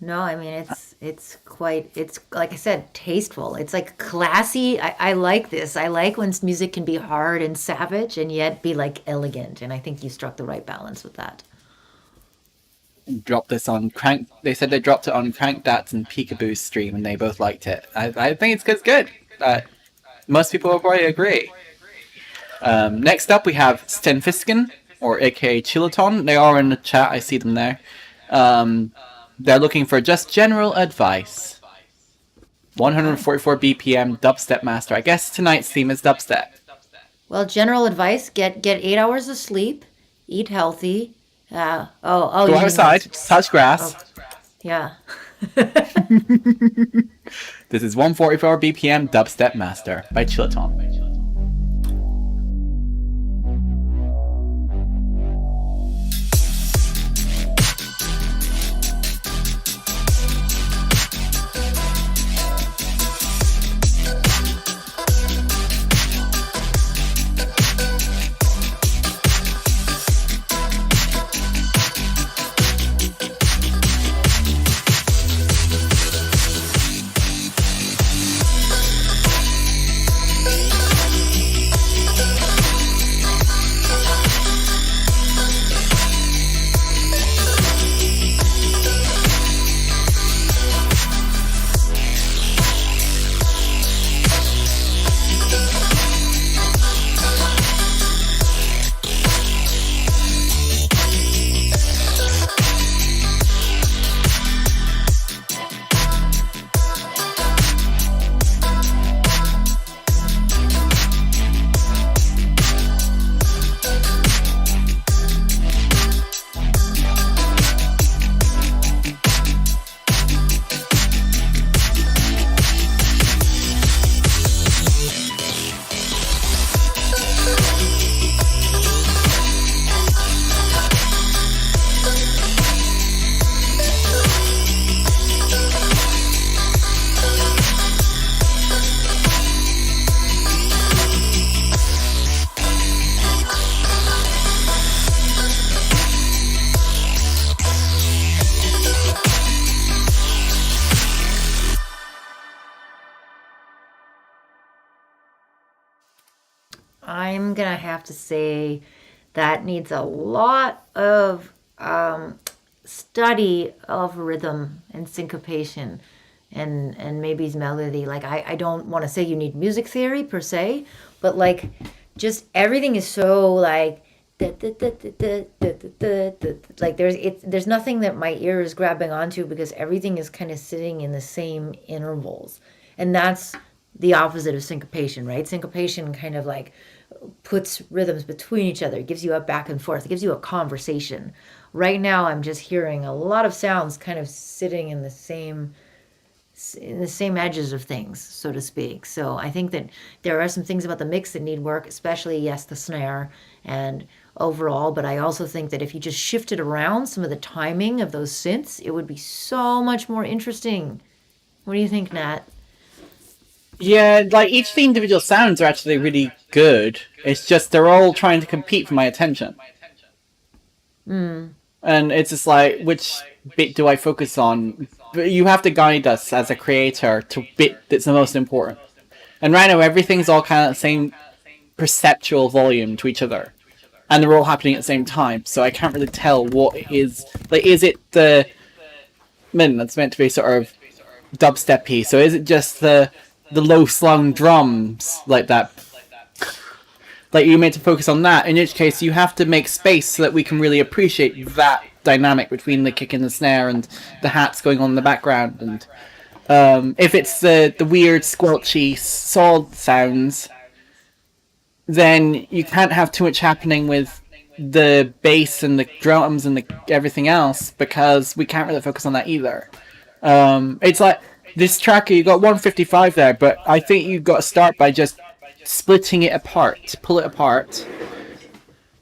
No, I mean it's quite it's like I said, tasteful. It's like classy. I like this. I like when music can be hard and savage and yet be like elegant. And I think you struck the right balance with that. Dropped this on Crank. They said they dropped it on Crank Dats and Peekaboo's stream, and they both liked it. I think it's 'cause it's good. Most people will probably agree. Next up, we have Stenfisken, or aka Chilaton. They are in the chat. I see them there. They're looking for just general advice. 144 BPM dubstep master. I guess tonight's theme is dubstep. Well, general advice, get 8 hours of sleep, eat healthy. Oh, Go you mean outside, this- touch grass. Yeah. This is 144 BPM dubstep master by Chilaton. I'm gonna have to say that needs a lot of study of rhythm and syncopation and maybe melody. Like I don't want to say you need music theory per se, but like just everything is so like like there's nothing that my ear is grabbing onto because everything is kind of sitting in the same intervals. And that's the opposite of syncopation, right? Syncopation kind of like puts rhythms between each other, it gives you a back and forth, it gives you a conversation. Right now I'm just hearing a lot of sounds kind of sitting in the same edges of things, so to speak. So I think that there are some things about the mix that need work, especially, yes, the snare and overall, but I also think that if you just shifted around some of the timing of those synths, it would be so much more interesting. What do you think, Nat? Yeah, like each of the individual sounds are actually really good. It's just they're all trying to compete for my attention. And it's just like, which bit do I focus on? But you have to guide us as a creator to bit that's the most important. And right now everything's all kind of the same perceptual volume to each other, and they're all happening at the same time. So I can't really tell what it is. Like, is it the that's meant to be sort of dubsteppy? So is it just the low slung drums like that? Like, you're meant to focus on that, in which case you have to make space so that we can really appreciate that dynamic between the kick and the snare and the hats going on in the background. And if it's the weird squelchy saw sounds, then you can't have too much happening with the bass and the drums and everything else, because we can't really focus on that either. It's like this track, you got 155 there, but I think you've got to start by just splitting it apart, pull it apart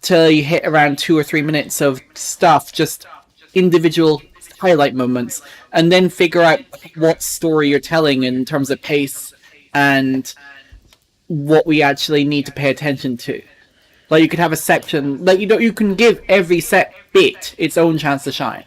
till you hit around 2 or 3 minutes of stuff, just individual highlight moments, and then figure out what story you're telling in terms of pace and what we actually need to pay attention to. Like, you could have a section, like, you can give every set bit its own chance to shine.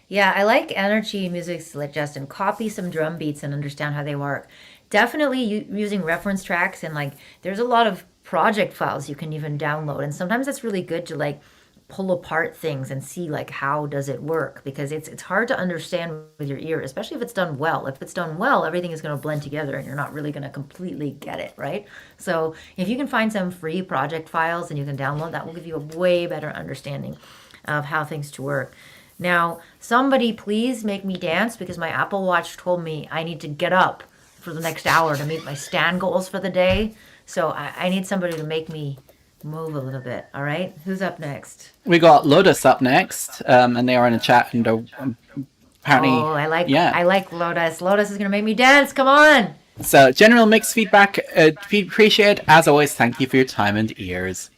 Yeah, I like energy music, like Justin. Copy some drum beats and understand how they work. Definitely using reference tracks, and like there's a lot of project files you can even download, and sometimes it's really good to like pull apart things and see like how does it work, because it's hard to understand with your ear, especially if it's done well. If it's done well, everything is going to blend together and you're not really going to completely get it, right? So if you can find some free project files and you can download, that will give you a way better understanding of how things to work. Now, somebody please make me dance, because my Apple Watch told me I need to get up for the next hour to meet my stand goals for the day. So I need somebody to make me move a little bit. All right, who's up next? We got Lotus up next, and they are in a chat, and apparently, I like Lotus. Lotus is gonna make me dance. Come on. So, general mixed feedback, appreciate. As always, thank you for your time and ears.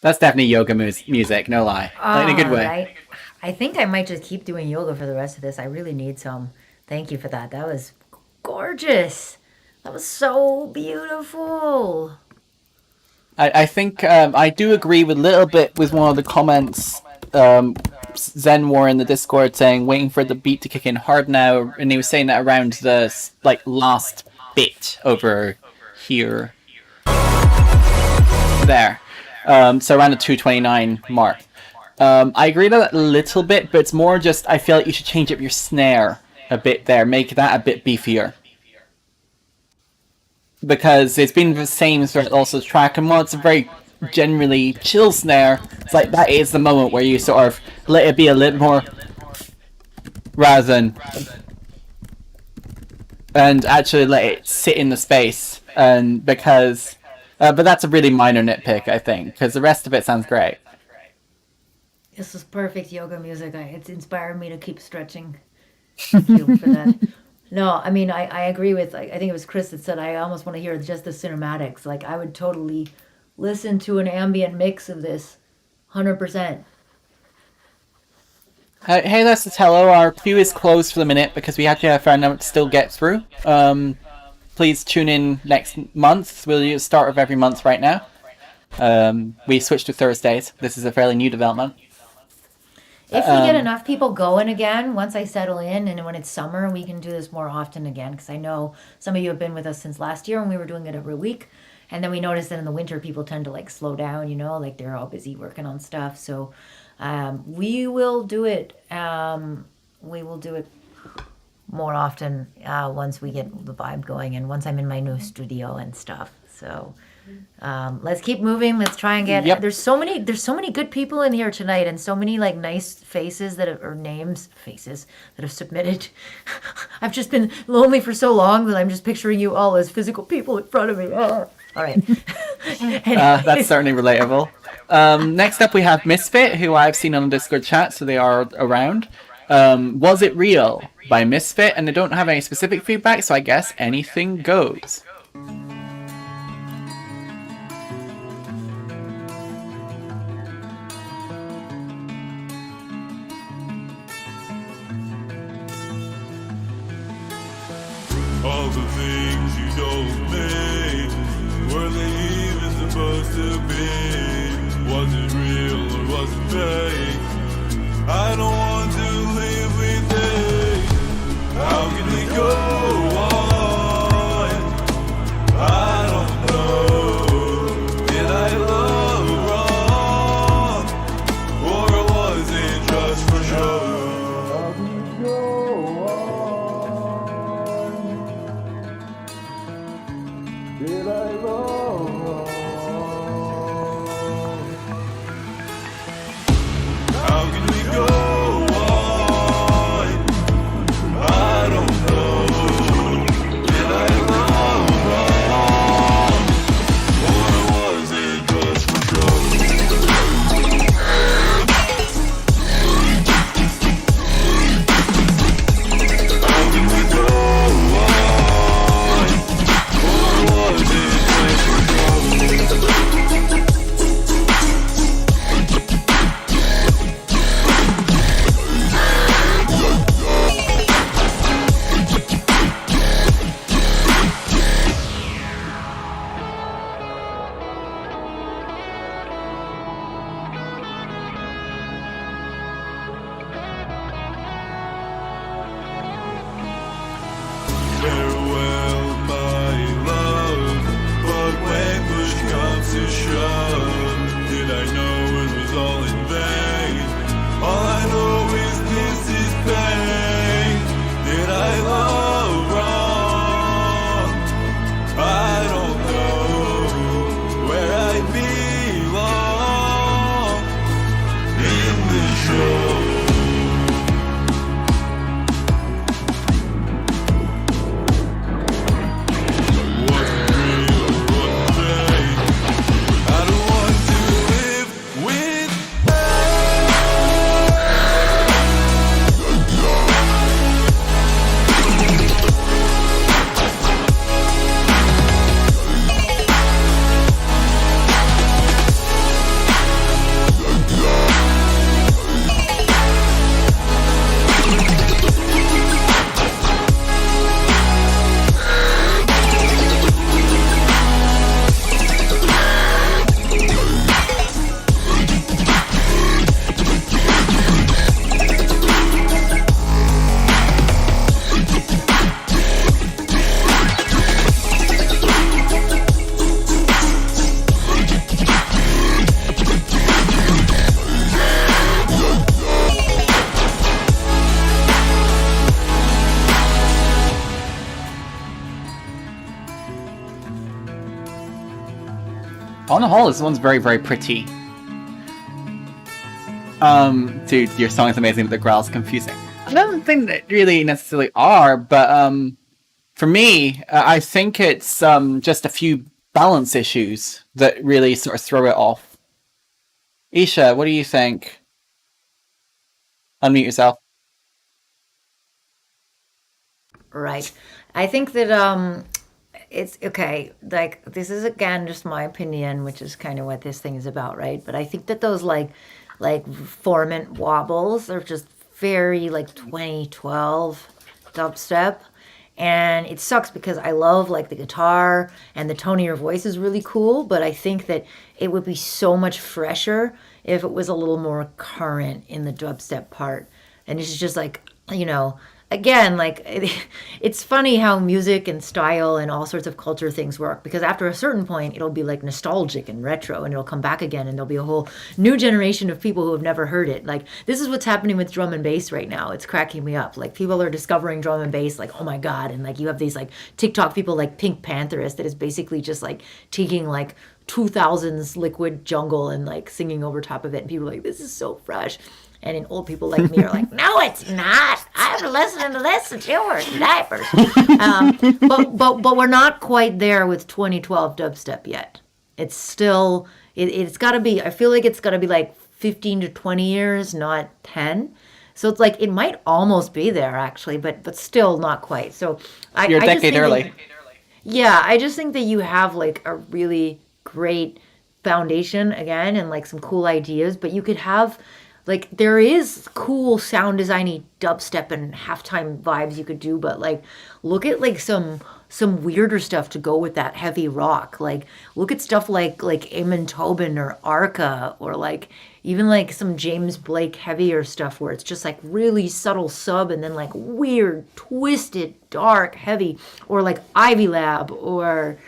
That's definitely yoga music, no lie. Like, in a good way. Right. I think I might just keep doing yoga for the rest of this. I really need some. Thank you for that. That was gorgeous. That was so beautiful. I think I do agree with a little bit with one of the comments. Zen War in the Discord saying waiting for the beat to kick in hard now, and he was saying that around the last bit over here. There. So around the 229 mark. I agree with that a little bit, but it's more just I feel like you should change up your snare a bit there, make that a bit beefier. Because it's been the same throughout also the track, and while it's a very generally chill snare, it's like that is the moment where you sort of let it be a little more rather than and actually let it sit in the space. And because but that's a really minor nitpick, I think, because the rest of it sounds great. This is perfect yoga music. It's inspired me to keep stretching. Thank you for that. No, I mean, I agree with, I think it was Chris that said, I almost want to hear just the cinematics. Like, I would totally listen to an ambient mix of this, 100%. Hey, Lestatello, our queue is closed for the minute because we actually have a fair number to still get through. Please tune in next month. We'll use start of every month right now. We switched to Thursdays. This is a fairly new development. If we get enough people going again, once I settle in and when it's summer, we can do this more often again. Because I know some of you have been with us since last year when we were doing it every week. And then we noticed that in the winter, people tend to like slow down, you know, like they're all busy working on stuff. So we will do it. We will do it more often once we get the vibe going and once I'm in my new studio and stuff. So let's keep moving. Let's try and get. Yep. There's so many good people in here tonight, and so many like nice faces that have, or faces that have submitted. I've just been lonely for so long that I'm just picturing you all as physical people in front of me. All right. That's certainly relatable. Next up, we have Misfit, who I've seen on the Discord chat, so they are around. Was it real by Misfit? And they don't have any specific feedback, so I guess anything goes. All the things you told me, were they even supposed to be? Was it real or was it fake? I don't want to live with it. How can we go on? I don't know. Did I love wrong? Or was it just for show? How can we go on? Did I love wrong? How can we go on? I don't know. Did I love wrong? Or was it just for show? How can we go on? Or was it just for show? Farewell, my love. But when push comes to shove, did I know it was all in vain? All I know is this is pain. Did I love wrong? I don't know where I belong in this show. On the whole, this one's very, very pretty. Dude, your song is amazing, but the growl's confusing. I don't think they really necessarily are, but for me, I think it's just a few balance issues that really sort of throw it off. Isha, what do you think? Unmute yourself. Right. I think that it's okay. Like, this is again just my opinion, which is kind of what this thing is about, right? But I think that those like formant wobbles are just very like 2012 dubstep. And it sucks because I love like the guitar and the tone of your voice is really cool, but I think that it would be so much fresher if it was a little more current in the dubstep part. And it's just like, you know, again, like it's funny how music and style and all sorts of culture things work, because after a certain point it'll be like nostalgic and retro and it'll come back again and there'll be a whole new generation of people who have never heard it. Like, this is what's happening with drum and bass right now. It's cracking me up. Like, people are discovering drum and bass, like, oh my god. And like, you have these like TikTok people like Pink Pantherist that is basically just like taking like 2000s liquid jungle and like singing over top of it, and people are like, this is so fresh. And then old people like me are like, no, it's not. I've been listening to this since you were in diapers. But we're not quite there with 2012 dubstep yet. It's still, it's got to be, I feel like it's got to be like 15 to 20 years, not 10. So it's like, it might almost be there actually, but still not quite. So You're a decade early. Yeah, I just think that you have like a really great foundation again and like some cool ideas, but you could have, like, there is cool sound designy dubstep and halftime vibes you could do, but like, look at like some weirder stuff to go with that heavy rock. Like, look at stuff like Eamon Tobin or Arca, or like even like some James Blake heavier stuff where it's just like really subtle sub and then like weird, twisted, dark, heavy, or like Ivy Lab or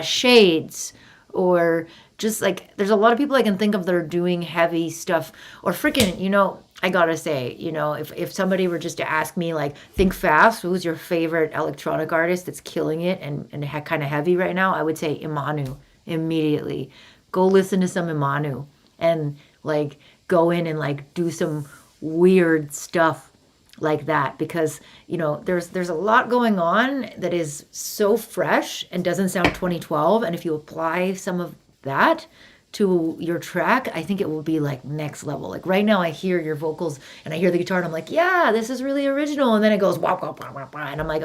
Shades, or just like, there's a lot of people I can think of that are doing heavy stuff, or freaking, you know, I gotta say, you know, if somebody were just to ask me, like, think fast, who's your favorite electronic artist that's killing it and kind of heavy right now, I would say Imanu immediately. Go listen to some Imanu and like go in and like do some weird stuff like that, because, you know, there's a lot going on that is so fresh and doesn't sound 2012, and if you apply some of that to your track, I think it will be like next level. Like, right now I hear your vocals and I hear the guitar and I'm like, yeah, this is really original, and then it goes wah, wah, wah, wah, wah, and I'm like,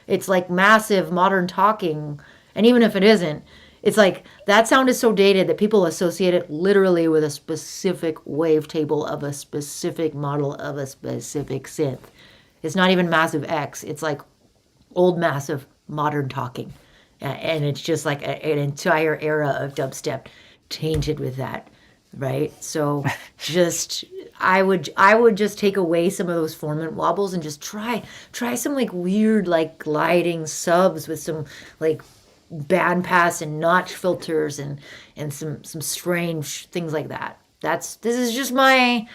it's like massive modern talking. And even if it isn't, it's like that sound is so dated that people associate it literally with a specific wavetable of a specific model of a specific synth. It's not even Massive X, it's like old Massive modern talking. And it's just like an entire era of dubstep tainted with that, right? So just, I would just take away some of those formant wobbles and just try some like weird like gliding subs with some like bandpass and notch filters and some strange things like that. This is just my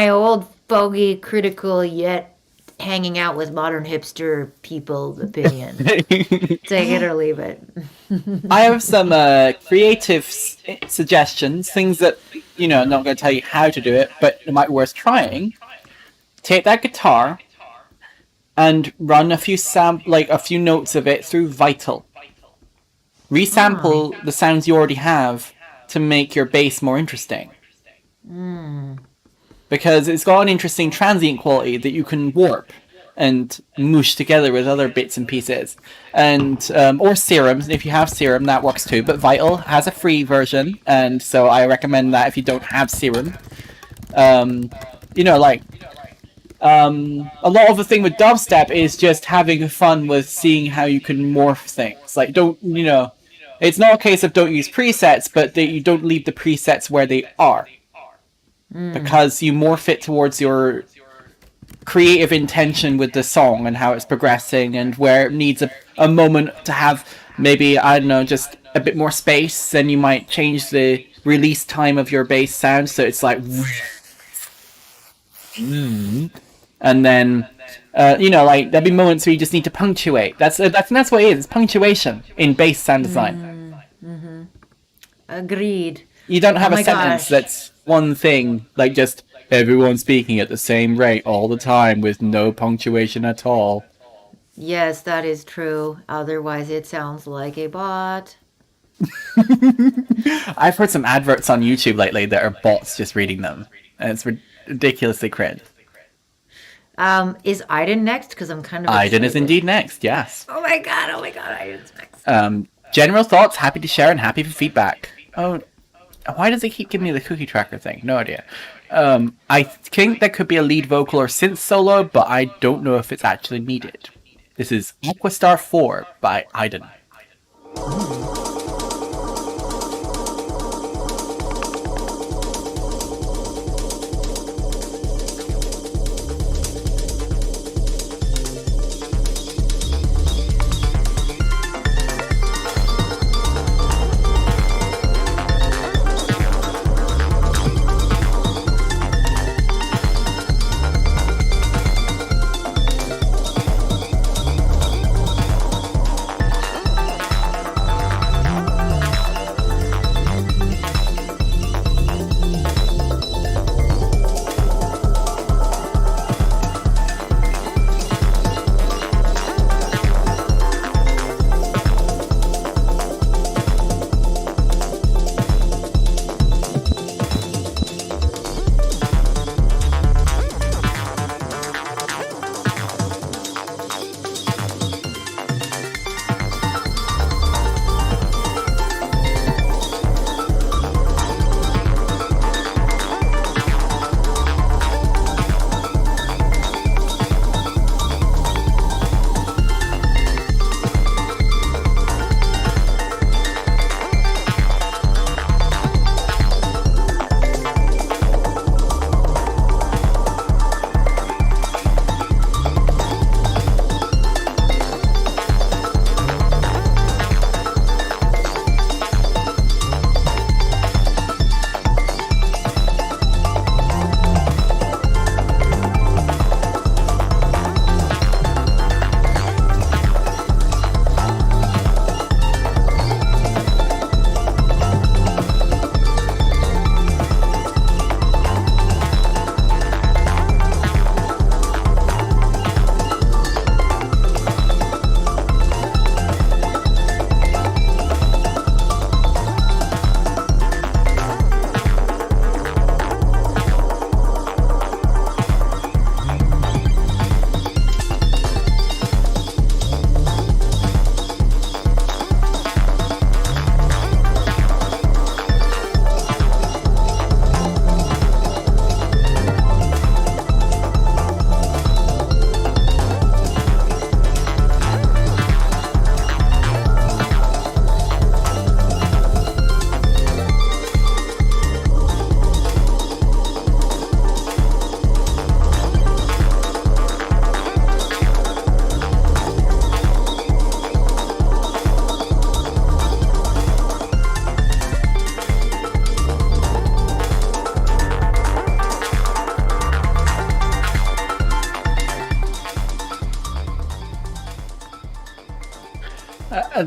old fogey critical yet hanging out with modern hipster people's opinion. Take it or leave it. I have some creative suggestions, things that, you know, I'm not going to tell you how to do it, but it might be worth trying. Take that guitar and run a few notes of it through Vital. Resample the sounds you already have to make your bass more interesting. Because it's got an interesting transient quality that you can warp and mush together with other bits and pieces. And or serums, if you have serum, that works too. But Vital has a free version, and so I recommend that if you don't have serum. You know, like a lot of the thing with dubstep is just having fun with seeing how you can morph things. Like, it's not a case of don't use presets, but you don't leave the presets where they are. Because you morph it towards your creative intention with the song and how it's progressing, and where it needs a moment to have maybe, I don't know, just a bit more space, then you might change the release time of your bass sound so it's like, and then like there'll be moments where you just need to punctuate. That's what it is. It's punctuation in bass sound design. Agreed. You don't have Oh a my sentence gosh. that's one thing, like just everyone speaking at the same rate all the time with no punctuation at all. Yes, that is true. Otherwise, it sounds like a bot. I've heard some adverts on YouTube lately that are bots just reading them, and it's ridiculously cringe. Is Iden next? Because I'm kind of Aiden is excited. indeed next, yes. Oh my god, Iden's next. General thoughts, happy to share and happy for feedback. Oh, why does it keep giving me the cookie tracker thing? No idea. I think there could be a lead vocal or synth solo, but I don't know if it's actually needed. This is Aquastar 4 by Aiden.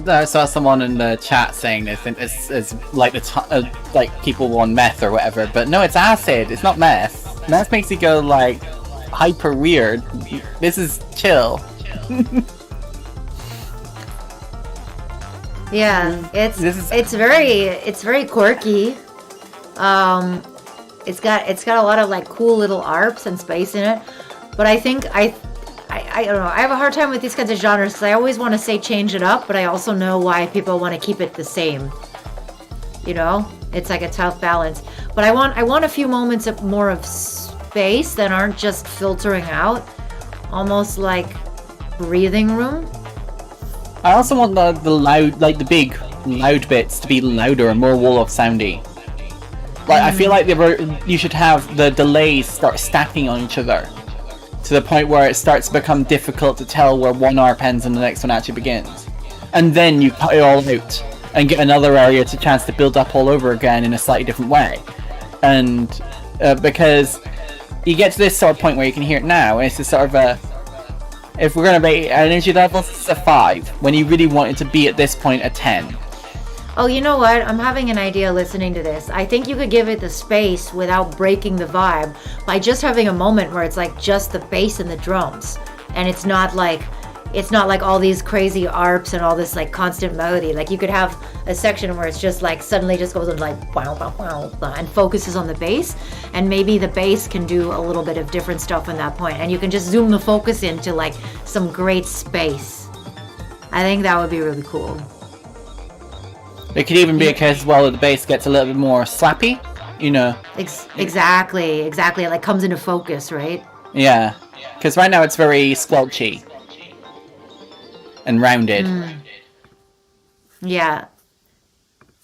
I saw someone in the chat saying this, and it's like like people on meth or whatever, but no, it's acid. It's not meth. Meth makes you go like hyper weird. This is chill. Yeah, it's very quirky. It's got a lot of like cool little arps and space in it, but I think I don't know. I have a hard time with these kinds of genres because I always want to say change it up, but I also know why people want to keep it the same. You know, it's like a tough balance. But I want a few moments of more of space that aren't just filtering out, almost like breathing room. I also want the loud, like the big loud bits to be louder and more wall-off soundy. Like I feel like you should have the delays start stacking on each other, to the point where it starts to become difficult to tell where one arp ends and the next one actually begins. And then you cut it all out and get another area to chance to build up all over again in a slightly different way. And because you get to this sort of point where you can hear it now, and it's just sort of a, if we're going to rate energy levels, it's a 5, when you really want it to be at this point a 10. Oh, you know what? I'm having an idea listening to this. I think you could give it the space without breaking the vibe by just having a moment where it's like just the bass and the drums. And it's not like all these crazy arps and all this like constant melody. Like you could have a section where it's just like suddenly just goes on like wow, wow, wow, and focuses on the bass, and maybe the bass can do a little bit of different stuff in that point, and you can just zoom the focus into like some great space. I think that would be really cool. It could even be a case as well that the bass gets a little bit more slappy, you know. Exactly. It like comes into focus, right? Yeah, because right now it's very squelchy and rounded.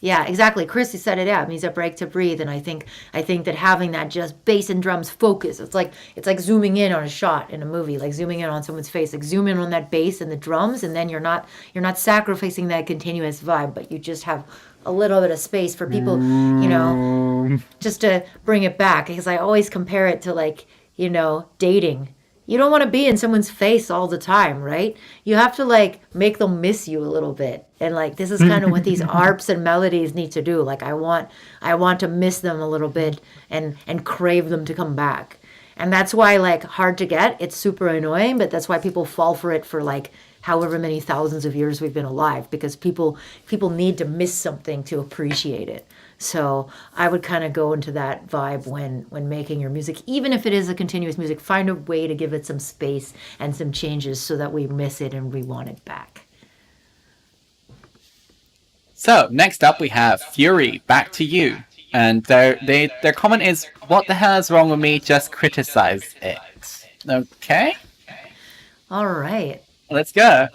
Yeah, exactly. Chris said it out. It needs a break to breathe, and I think that having that just bass and drums focus, it's like zooming in on a shot in a movie, like zooming in on someone's face, like zoom in on that bass and the drums, and then you're not sacrificing that continuous vibe, but you just have a little bit of space for people, you know, just to bring it back. Because I always compare it to like, you know, dating. You don't want to be in someone's face all the time, right? You have to like make them miss you a little bit. And like this is kind of what these arps and melodies need to do. Like I want to miss them a little bit and crave them to come back. And that's why like Hard to Get, it's super annoying, but that's why people fall for it for like however many thousands of years we've been alive, because people need to miss something to appreciate it. So I would kind of go into that vibe when making your music, even if it is a continuous music, find a way to give it some space and some changes so that we miss it and we want it back. So next up we have Fury, back to you. And their comment is, what the hell is wrong with me? Just criticize it. Okay? All right. Let's go.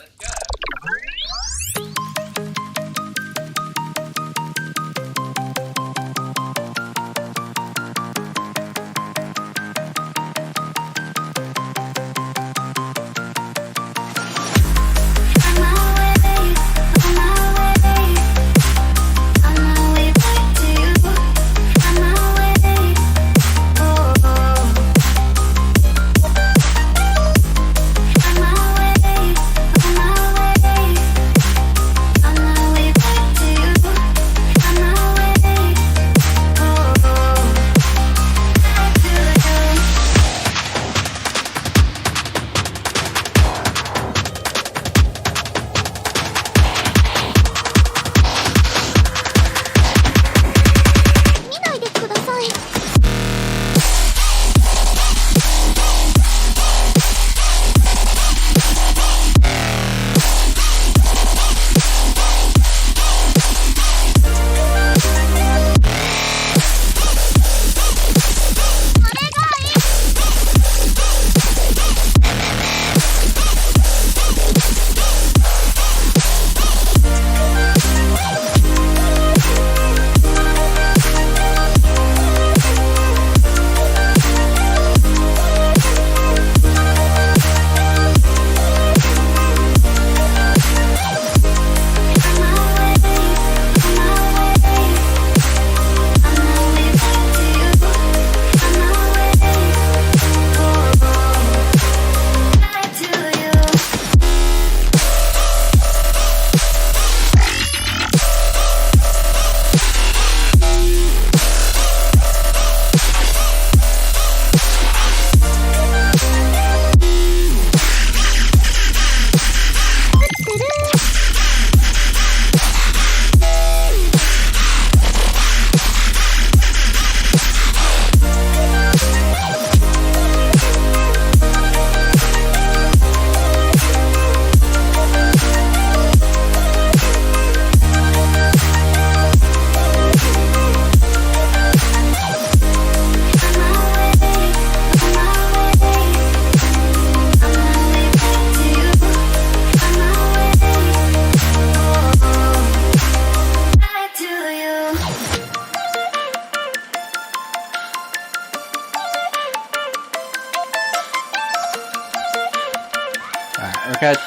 We're gonna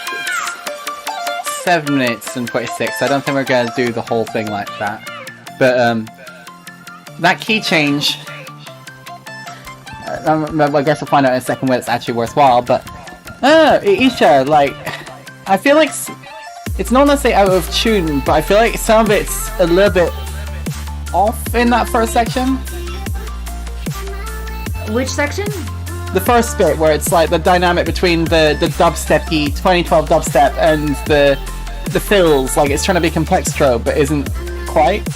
7 minutes and 26. So I don't think we're gonna do the whole thing like that. But that key change, I guess we'll find out in a second whether it's actually worthwhile. But ill-esha, like, I feel like it's not necessarily out of tune, but I feel like some of it's a little bit off in that first section. Which section? The first bit where it's like the dynamic between the dubsteppy 2012 dubstep and the fills, like it's trying to be complextro but isn't quite.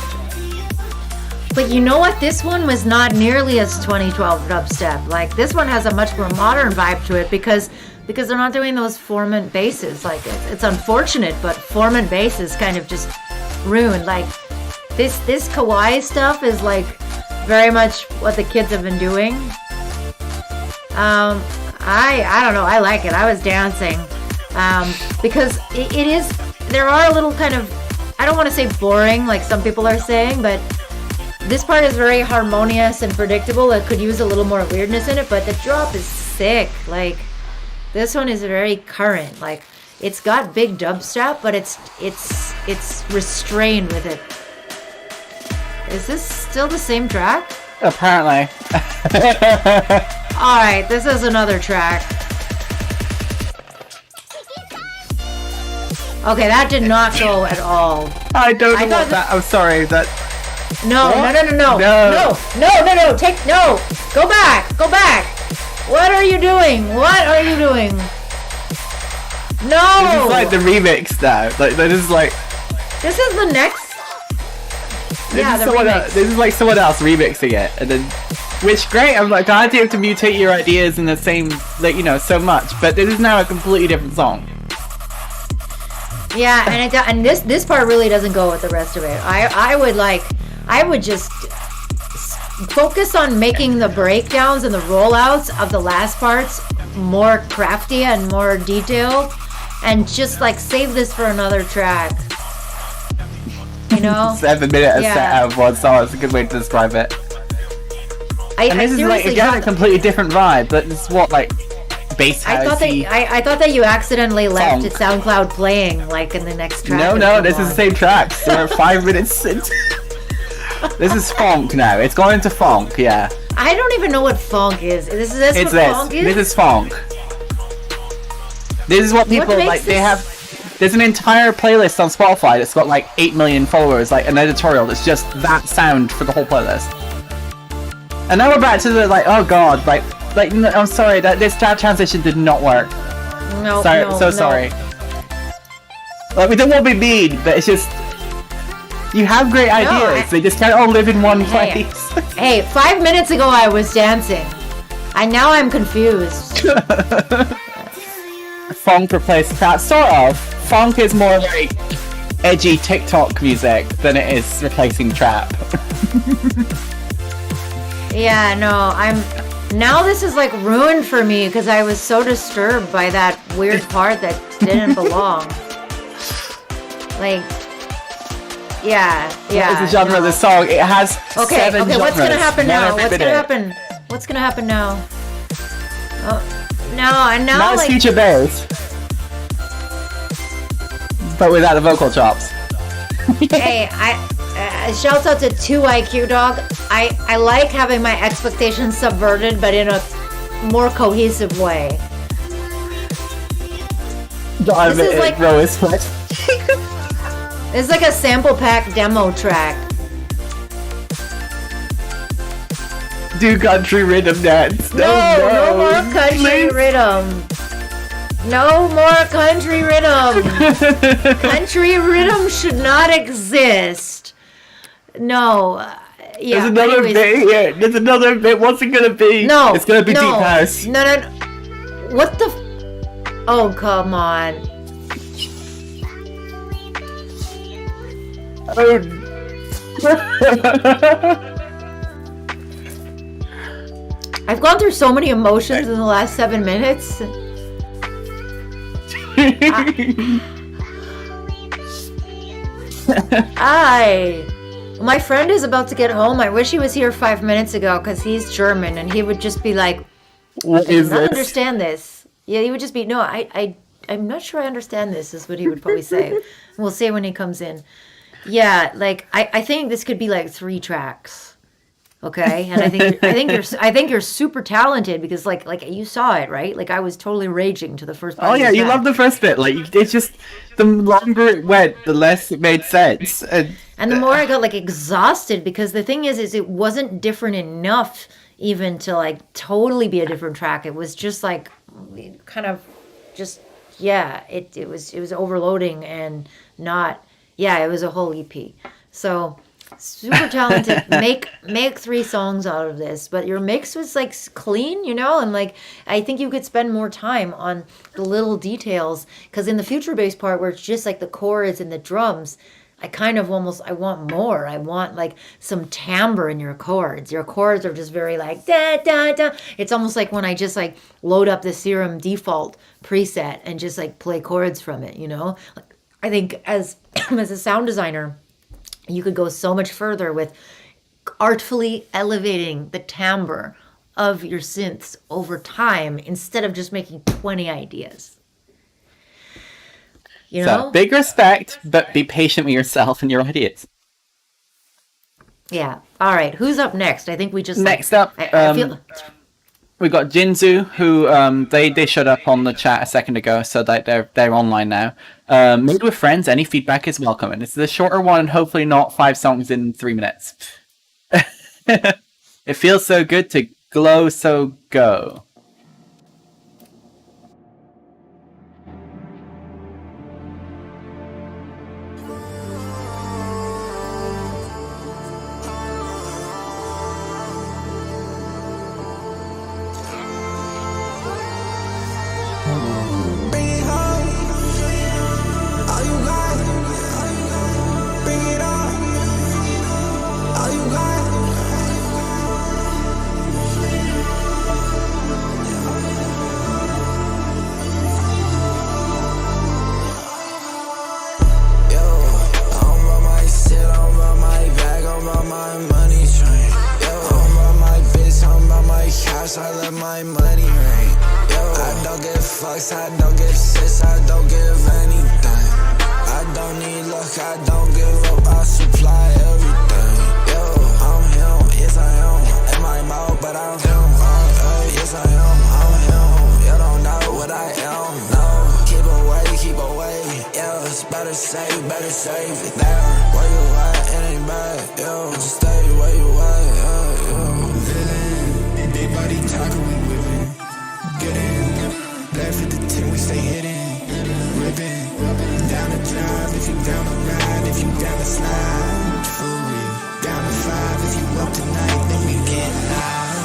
But you know what? This one was not nearly as 2012 dubstep. Like this one has a much more modern vibe to it because they're not doing those formant basses. Like it's unfortunate, but formant basses kind of just ruined. Like this kawaii stuff is like very much what the kids have been doing. I don't know. I like it. I was dancing because it is. There are a little kind of, I don't want to say boring like some people are saying, but this part is very harmonious and predictable. It could use a little more weirdness in it, but the drop is sick. Like this one is very current. Like it's got big dubstep, but it's restrained with it. Is this still the same track? Apparently. Alright, this is another track. Okay, that did not go at all. I don't know I thought what that. I'm sorry. That. No, What? no. Go back. What are you doing? No. This is like the remix now. Like this is like. This is the next. Yeah, the remix. This is like someone else remixing it, and then. Which great. I'm like glad you have to mutate your ideas in the same, like so much. But this is now a completely different song. Yeah, and this part really doesn't go with the rest of it. I would just focus on making the breakdowns and the rollouts of the last parts more crafty and more detailed, and just like save this for another track. 7 minute set out of one song. It's a good way to describe it. And this is like again a completely different vibe. But this is what like bass housey. I thought that you accidentally left funk. SoundCloud playing like in the next track. No, this is the same track. So we're 5 minutes into. This is funk now. It's going into funk, yeah. I don't even know what funk is. Is this what funk is? This is funk. This is what people like. They have. There's an entire playlist on Spotify that's got like 8 million followers, like an editorial that's just that sound for the whole playlist. And now we're back to the like, oh god, like I'm sorry that this transition did not work. No, sorry. Like we don't want to be mean, but it's just you have great ideas. They just can't all live in one place. Hey, 5 minutes ago I was dancing. Now I'm confused. Funk replaced trap, sort of. Funk is more like edgy TikTok music than it is replacing trap. Yeah, no, now this is like ruined for me because I was so disturbed by that weird part that didn't belong. Like, yeah. What is the genre of the song? It has 7 genres. What's gonna happen now? What's gonna happen now? Oh, no, and now it's like feature bass, but without the vocal chops. Hey, shouts out to 2IQ Dog. I like having my expectations subverted, but in a more cohesive way. This is like it's like a sample pack demo track. Do country rhythm dance. No more country rhythm. No more country rhythm. Country rhythm should not exist. No. Yeah. There's another bit here. There's another bit. What's it gonna be? No. It's gonna be deep house. No. What the? Oh, come on. Oh. I've gone through so many emotions in the last 7 minutes. My friend is about to get home. I wish he was here 5 minutes ago because he's German and he would just be like, what is I this? understand this. Yeah, he would just be, no, I'm not sure I understand this is what he would probably say. We'll see when he comes in. Yeah, like, I think this could be like 3 tracks. Okay, and I think you're super talented because like you saw it, right? Like I was totally raging to the first part. Oh yeah, you love the first bit. Like it's just the longer it went, the less it made sense. And the more I got like exhausted because the thing is it wasn't different enough even to like totally be a different track. It was just like kind of just yeah, it was overloading and not it was a whole EP. So super talented. Make 3 songs out of this, but your mix was like clean, and like I think you could spend more time on the little details because in the future bass part where it's just like the chords and the drums, I kind of I want more. I want like some timbre in your chords. Your chords are just very like da da da. It's almost like when I just like load up the Serum default preset and just like play chords from it, Like, I think as as a sound designer, you could go so much further with artfully elevating the timbre of your synths over time instead of just making 20 ideas. So big respect, but be patient with yourself and your ideas. Yeah. All right. Who's up next? I think we just next up. I feel... We got Jinzu, who they showed up on the chat a second ago, so that they're online now. Made with friends, any feedback is welcome, and it's the shorter one, and hopefully not 5 songs in 3 minutes. It feels so good to glow, so go. I let my money rain. I don't give fucks, I don't give shits, I don't give anything. I don't need luck, I don't give up, I supply everything. Yo, I'm him, yes I am. In my mouth, but I'm him. Yes I am, I'm him. You don't know what I am. No, keep away. Yeah, it's better safe it there. Where you at? It ain't bad. Yo, just stay where you at. Big body talking, we whipping. Get in. Left at the 10, we stay hidden. Ripping. Down the drive if you down the ride. If you down the slide. For real. Down the 5 if you up tonight, then we get live.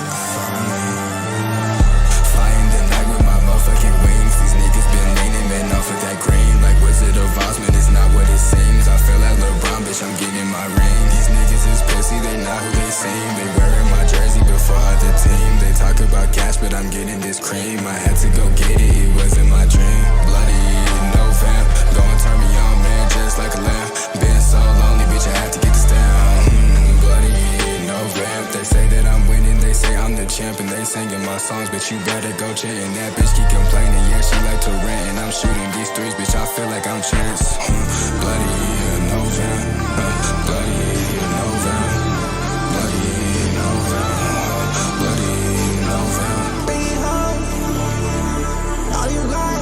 Flying the night with my motherfucking wings. These niggas been leaning, man, off of that green. Like Wizard of Oz, man, it's not what it seems. I feel like LeBron, bitch, I'm getting my ring. These niggas is pussy, they not who they seem. They wearing my jersey before other team. They talk about cash, but I'm getting this cream. I had to go get it, it wasn't my dream. Bloody, no vamp, go and turn me on, man, just like a lamp. Been so lonely, bitch, I had to get this down. Bloody, no vamp. They say that I'm winning, they say I'm the champ, and they singing my songs, but you better go chanting. That bitch keep complaining, yeah, she like to rant, and I'm shooting these threes, bitch, I feel like I'm Chance. Bloody, no vamp. Bloody, no vamp. Bloody, no vamp. Bloody, no vamp. Bring it home. All you got.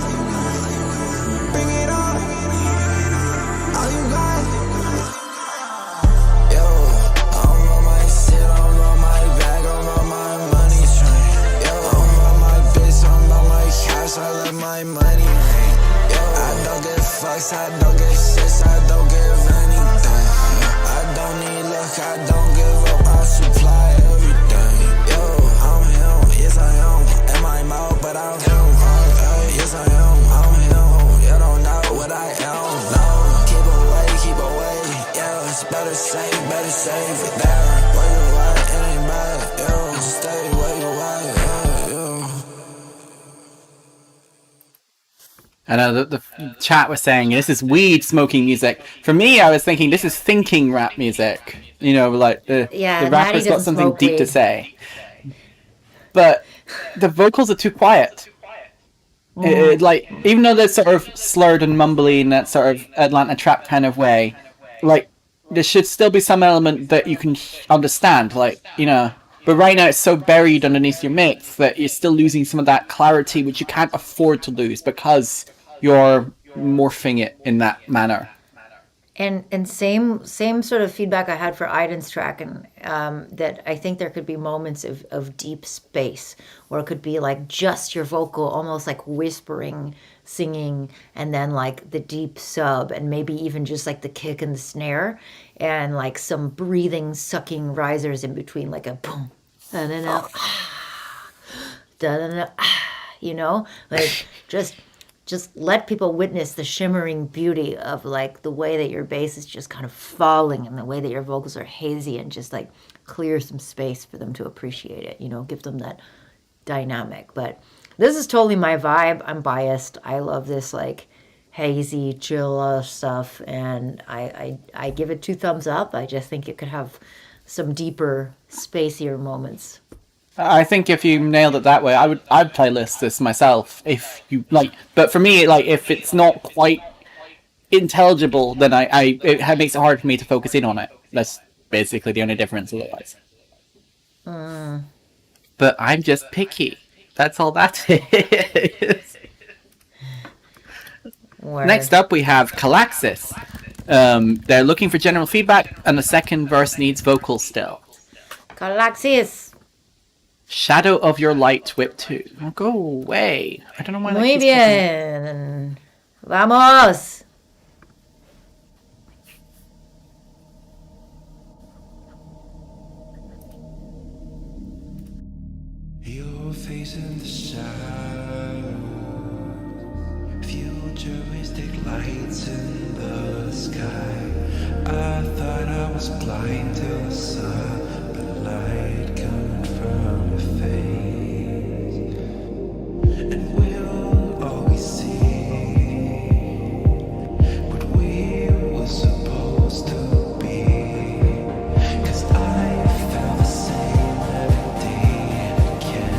Bring it on. All you got. Yo, I'm on my shit, I'm on my bag, I'm on my money train. Yo, I'm on my bitch, I'm on my cash, I let my money rain. Yo, I don't give fucks, I don't give shits, I don't give anything. I don't need luck, I don't give up, I supply everything. Yo, I'm him, yes I am. In my mouth, but I'm him. Yes I am, I'm him. You don't know what I am. No, keep away. Yeah, it's better safe it there. Where you at? It ain't bad. Yo, just stay where you at. Yo. I know the chat was saying this is weed smoking music. For me, I was thinking this is thinking rap music. Like the rapper's got something deep to say. But the vocals are too quiet. Like, even though they're sort of slurred and mumbly in that sort of Atlanta trap kind of way, like there should still be some element that you can understand, like, you know. But right now it's so buried underneath your mix that you're still losing some of that clarity, which you can't afford to lose because you're morphing it in that manner. And same sort of feedback I had for Aiden's track, and that I think there could be moments of deep space where it could be like just your vocal, almost like whispering, singing, and then like the deep sub, and maybe even just like the kick and the snare, and like some breathing, sucking risers in between, like a boom, da da da, da da da, you know, like just let people witness the shimmering beauty of like the way that your bass is just kind of falling and the way that your vocals are hazy, and just like clear some space for them to appreciate it, you know, give them that dynamic. But this is totally my vibe. I'm biased. I love this like hazy, chill stuff, and I give it 2 thumbs up. I just think it could have some deeper, spacier moments. I think if you nailed it that way, I'd playlist this myself if you like. But for me, like if it's not quite intelligible, then it makes it hard for me to focus in on it. That's basically the only difference otherwise. But I'm just picky. That's all that is. Word. Next up, we have Calaxis. They're looking for general feedback, and the second verse needs vocals still. Galaxias. Shadow of Your Light, Whip 2. Oh, go away. I don't know why that Muy keeps popping up. bien. Vamos. Your face in the shadows, futuristic lights in the sky. I thought I was blind till I saw the light coming from your face, and we'll always see what we were supposed to be. 'Cause I felt the same every day, and I can't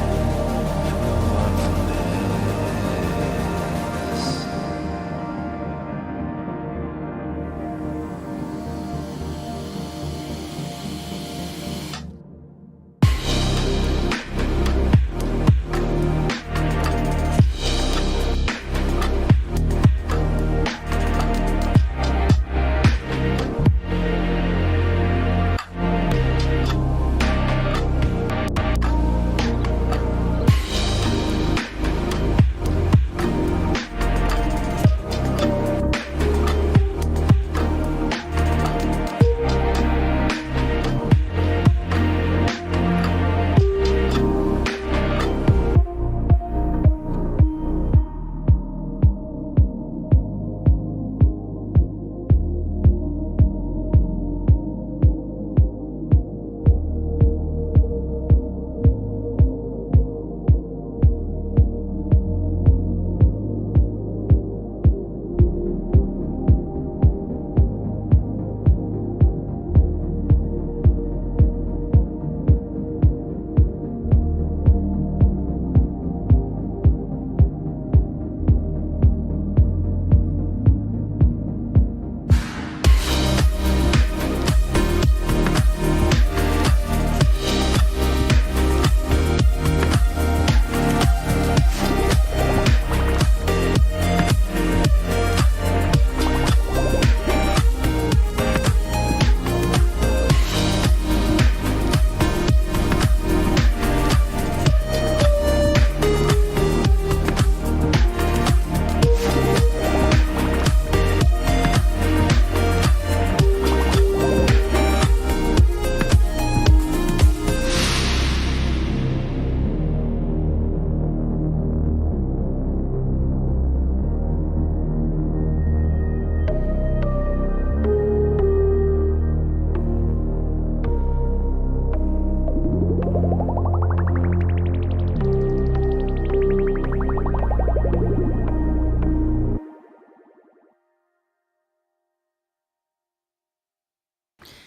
move on from this.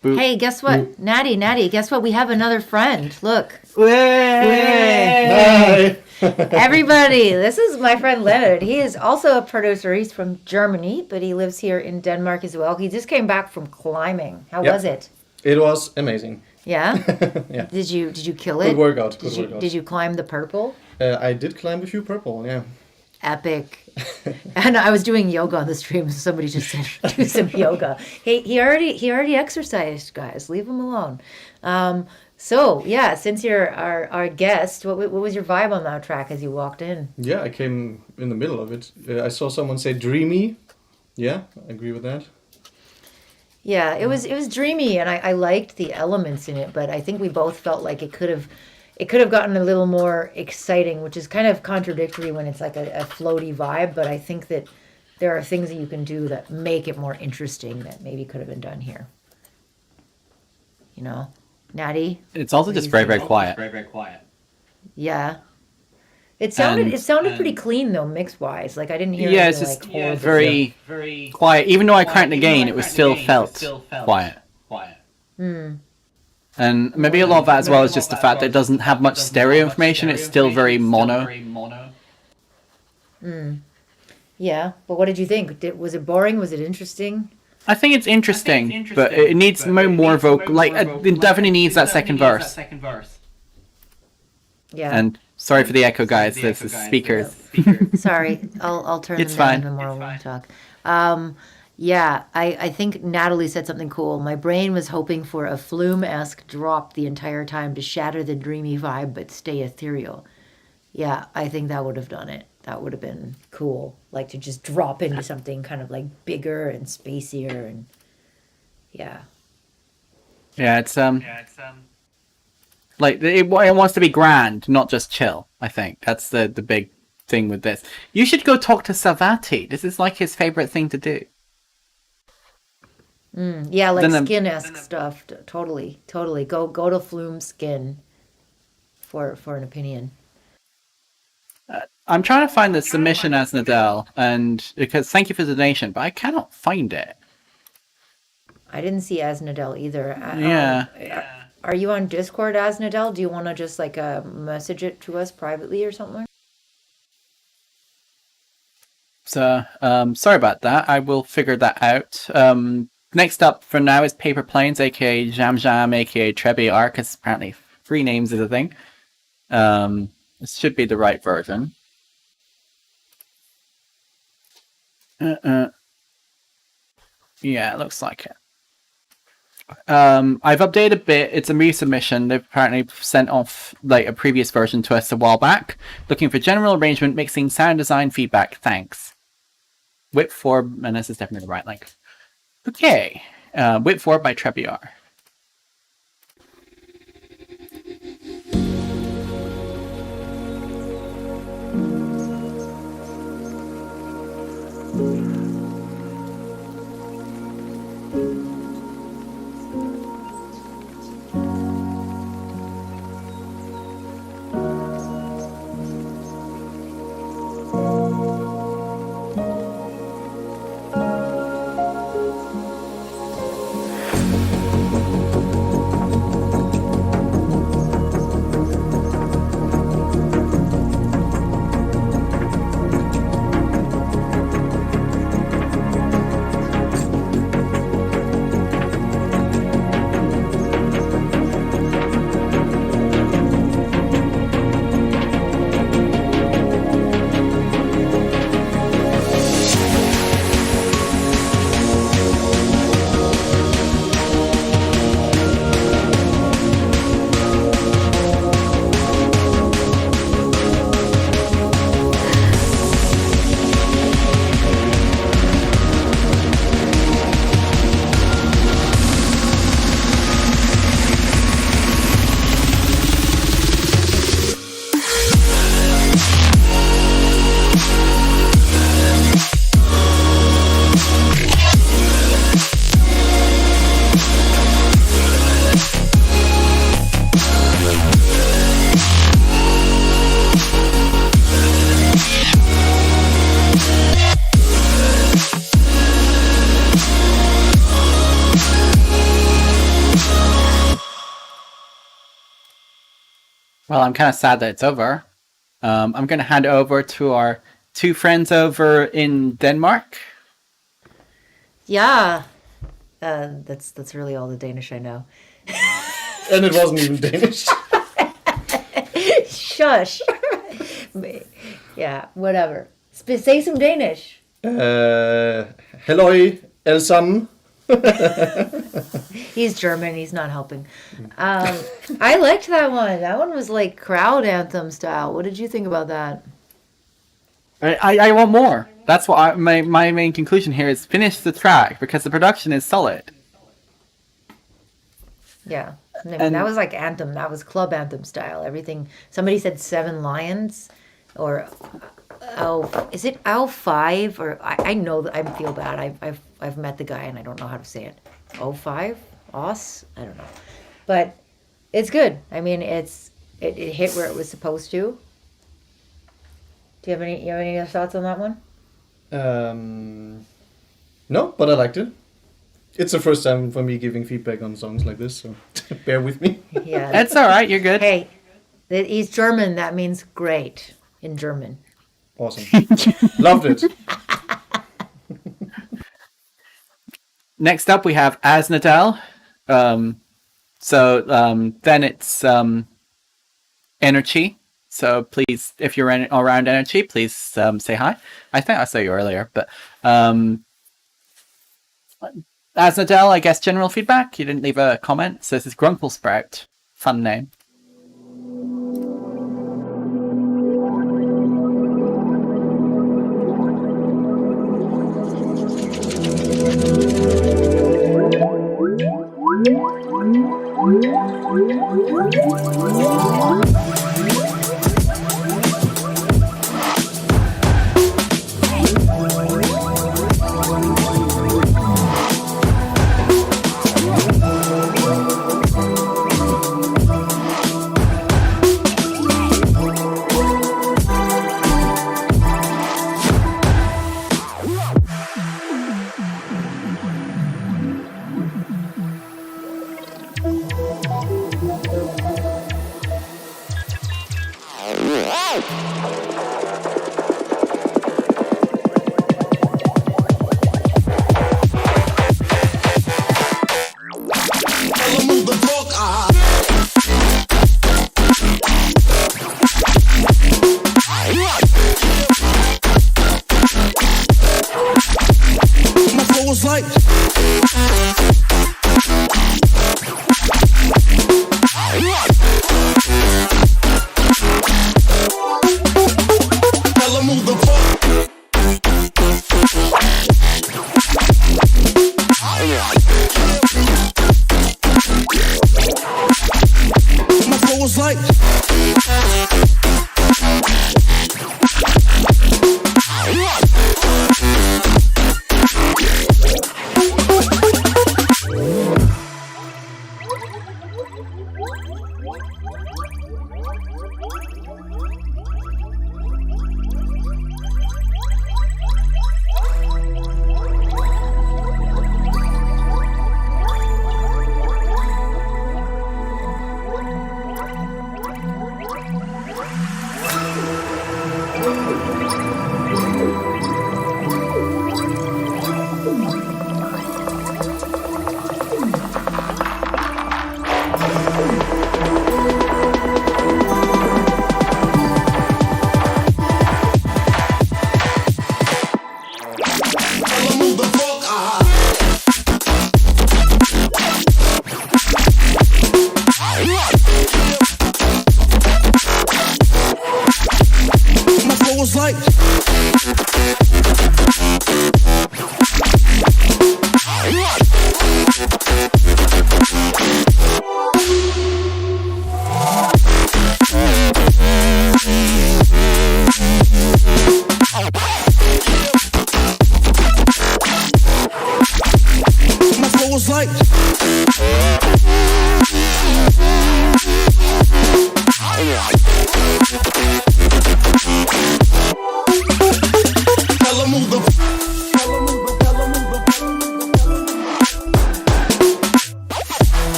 Hey, guess what? Natty, guess what? We have another friend. Look. Way! Everybody, this is my friend Leonard. He is also a producer. He's from Germany, but he lives here in Denmark as well. He just came back from climbing. How Yep. was it? It was amazing. Yeah? Yeah. Did you kill it? Good workout. Did you climb the purple? I did climb a few purple, yeah. Epic. And I was doing yoga on the stream, so somebody just said do some yoga. He already exercised, guys. Leave him alone. So yeah, since you're our guest, what was your vibe on that track as you walked in? Yeah, I came in the middle of it. I saw someone say dreamy. Yeah, I agree with that. Yeah, it was dreamy, and I liked the elements in it, but I think we both felt like it could have gotten a little more exciting, which is kind of contradictory when it's like a floaty vibe, but I think that there are things that you can do that make it more interesting that maybe could have been done here. You know? Natty? It's also just very, very quiet. Yeah. It sounded And- pretty clean though, mix wise. Like I didn't hear Yeah, any, it's just like horrible- very quiet. Even though I cranked the gain, it was still felt quiet. And maybe a lot of that as well is just the fact that it doesn't have much stereo information. It's still very mono. Yeah, but what did you think? Was it boring? Was it interesting? I think it's interesting, but it needs more vocal. Like, it definitely needs that second verse. Yeah. And sorry for the echo, guys. There's the speakers. Sorry, I'll turn It's them down fine. even more when we talk. Yeah, I think Natalie said something cool. My brain was hoping for a Flume-esque drop the entire time to shatter the dreamy vibe but stay ethereal. Yeah, I think that would have done it. That would have been cool. Like to just drop into something kind of like bigger and spacier and yeah. Yeah, it's like it wants to be grand, not just chill. I think that's the big thing with this. You should go talk to Savati. This is like his favorite thing to do. Yeah, like Then skin-esque stuff. Totally. Go to Flume Skin for an opinion. I'm trying to find the submission as Nadal, and because thank you for the donation, but I cannot find it. I didn't see Asnadel either. Yeah. Are you on Discord, Asnadel? Do you want to just like message it to us privately or something? So, sorry about that. I will figure that out. Next up for now is Paper Planes, aka Jam Jam, aka Trebi Arc, because apparently 3 names is a thing. This should be the right version. Yeah, it looks like it. I've updated a bit. It's a resubmission. They've apparently sent off like a previous version to us a while back. Looking for general arrangement, mixing, sound design, feedback. Thanks. Whip 4, and this is definitely the right link. Okay. Whip 4 by Trebiar. Well, I'm kind of sad that it's over. I'm going to hand it over to our two friends over in Denmark. Yeah. That's really all the Danish I know. And it wasn't even Danish. Shush. Yeah, whatever. Say some Danish. Halløj, alle sammen. He's German. He's not helping. I liked that one. That one was like crowd anthem style. What did you think about that? I want more. That's what my main conclusion here is finish the track because the production is solid. Yeah. I mean, that was like anthem. That was club anthem style. Everything. Somebody said 7 lions, or is it L5? Or I know that I feel bad. I've met the guy and I don't know how to say it. O5, Os. I don't know, but it's good. I mean, it hit where it was supposed to. Do you have any other thoughts on that one? No, but I liked it. It's the first time for me giving feedback on songs like this, so bear with me. Yeah. That's all right. You're good. Hey, he's German. That means great in German. Awesome. Loved it. Next up, we have Asnadel. Then it's Energy. So please, if you're around Energy, please say hi. I think I saw you earlier, but Asnadel, I guess general feedback. You didn't leave a comment. So this is Grunkle Sprout. Fun name.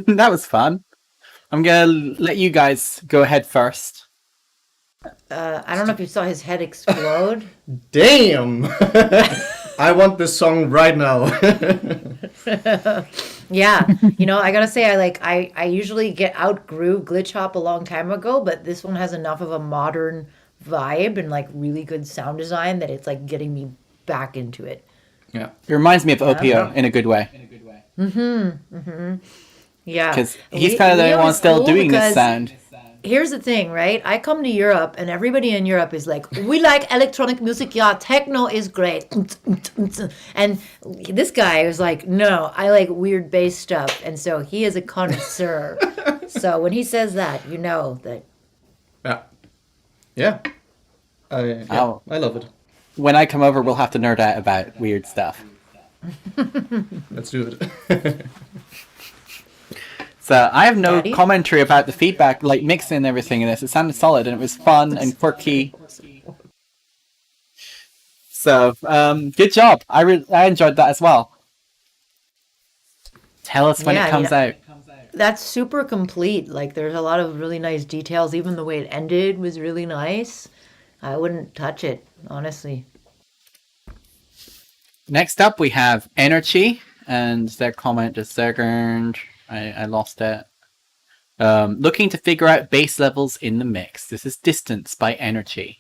That was fun. I'm gonna let you guys go ahead first. I don't know if you saw his head explode. Damn! I want this song right now. Yeah, I gotta say, I usually outgrew glitch hop a long time ago, but this one has enough of a modern vibe and like really good sound design that it's like getting me back into it. Yeah. It reminds me of OPO in a good way. Yeah, Because he's kind of the one still doing this sound. Here's the thing, right? I come to Europe and everybody in Europe is like, we like electronic music, yeah, techno is great. And this guy was like, no, I like weird bass stuff. And so he is a connoisseur. So when he says that, you know that. Yeah. I love it. When I come over, we'll have to nerd out about weird stuff. Let's do it. So I have no Daddy? commentary about the feedback, like mixing and everything in this. It sounded solid and it was fun and quirky. So good job. I enjoyed that as well. Tell us when it comes out. That's super complete. Like there's a lot of really nice details. Even the way it ended was really nice. I wouldn't touch it, honestly. Next up, we have Energy, and their comment is second. I lost it. Looking to figure out bass levels in the mix. This is Distance by Energy.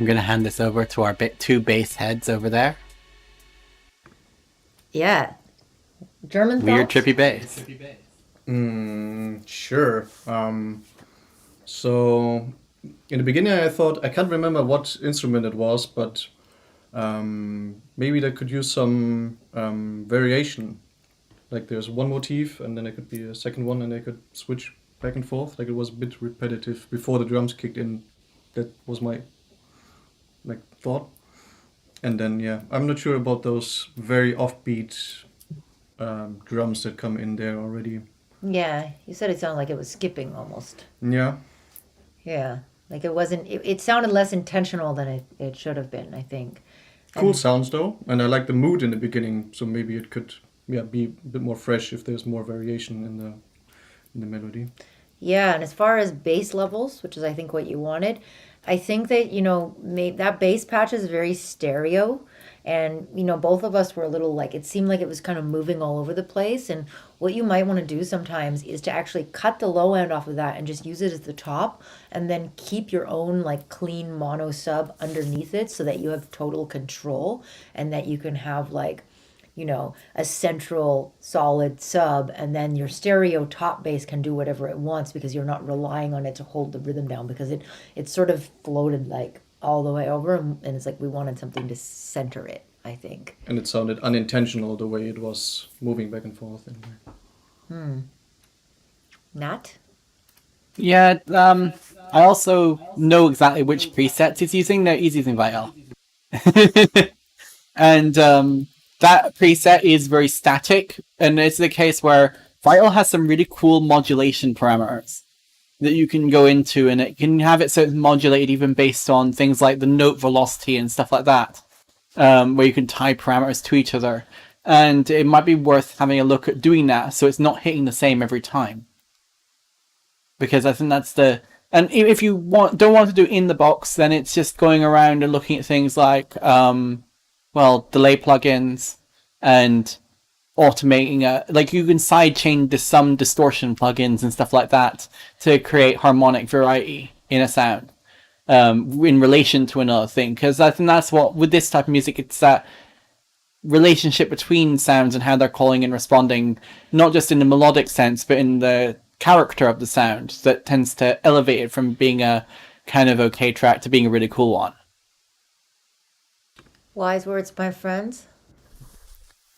I'm gonna hand this over to our two bass heads over there. Yeah. German Weird thoughts? trippy bass. Sure. So in the beginning, I thought I can't remember what instrument it was, but maybe they could use some variation. Like there's one motif, and then there could be a second one, and they could switch back and forth. Like it was a bit repetitive before the drums kicked in. That was my thought. And then yeah, I'm not sure about those very offbeat drums that come in there already. Yeah, you said it sounded like it was skipping almost. Yeah. Yeah, like it wasn't. It sounded less intentional than it should have been, I think. Cool sounds though, and I like the mood in the beginning. So maybe it could be a bit more fresh if there's more variation in the melody. Yeah, and as far as bass levels, which is I think what you wanted, I think that that bass patch is very stereo, and both of us were a little like it seemed like it was kind of moving all over the place. And what you might want to do sometimes is to actually cut the low end off of that and just use it as the top, and then keep your own like clean mono sub underneath it so that you have total control and that you can have like a central solid sub, and then your stereo top bass can do whatever it wants because you're not relying on it to hold the rhythm down, because it sort of floated like all the way over, and it's like we wanted something to center it, I think. And it sounded unintentional the way it was moving back and forth. Nat? Yeah, I also know exactly which presets he's using. No, he's using Vital. And that preset is very static, and it's the case where Vital has some really cool modulation parameters that you can go into, and it can have it so it's modulated even based on things like the note velocity and stuff like that, where you can tie parameters to each other. And it might be worth having a look at doing that so it's not hitting the same every time. Because I think that's and if you don't want to do in the box, then it's just going around and looking at things like delay plugins and automating like you can sidechain some distortion plugins and stuff like that to create harmonic variety in a sound in relation to another thing, because I think that's what with this type of music, it's that relationship between sounds and how they're calling and responding, not just in the melodic sense but in the character of the sound, that tends to elevate it from being a kind of okay track to being a really cool one. Wise words, my friends.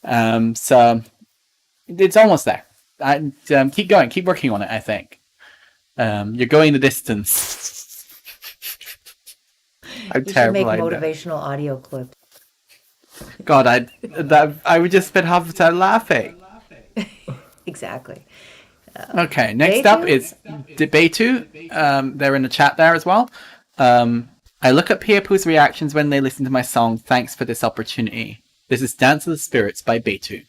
So it's almost there. Keep going, keep working on it, I think. You're going the distance. I'm You terrible. should make I know. motivational audio clips. God, I would just spend half the time laughing. Exactly. Okay, next Beitu? up is Beitu. They're in the chat there as well. I look at people's reactions when they listen to my song. Thanks for this opportunity. This is Dance of the Spirits by Beitu.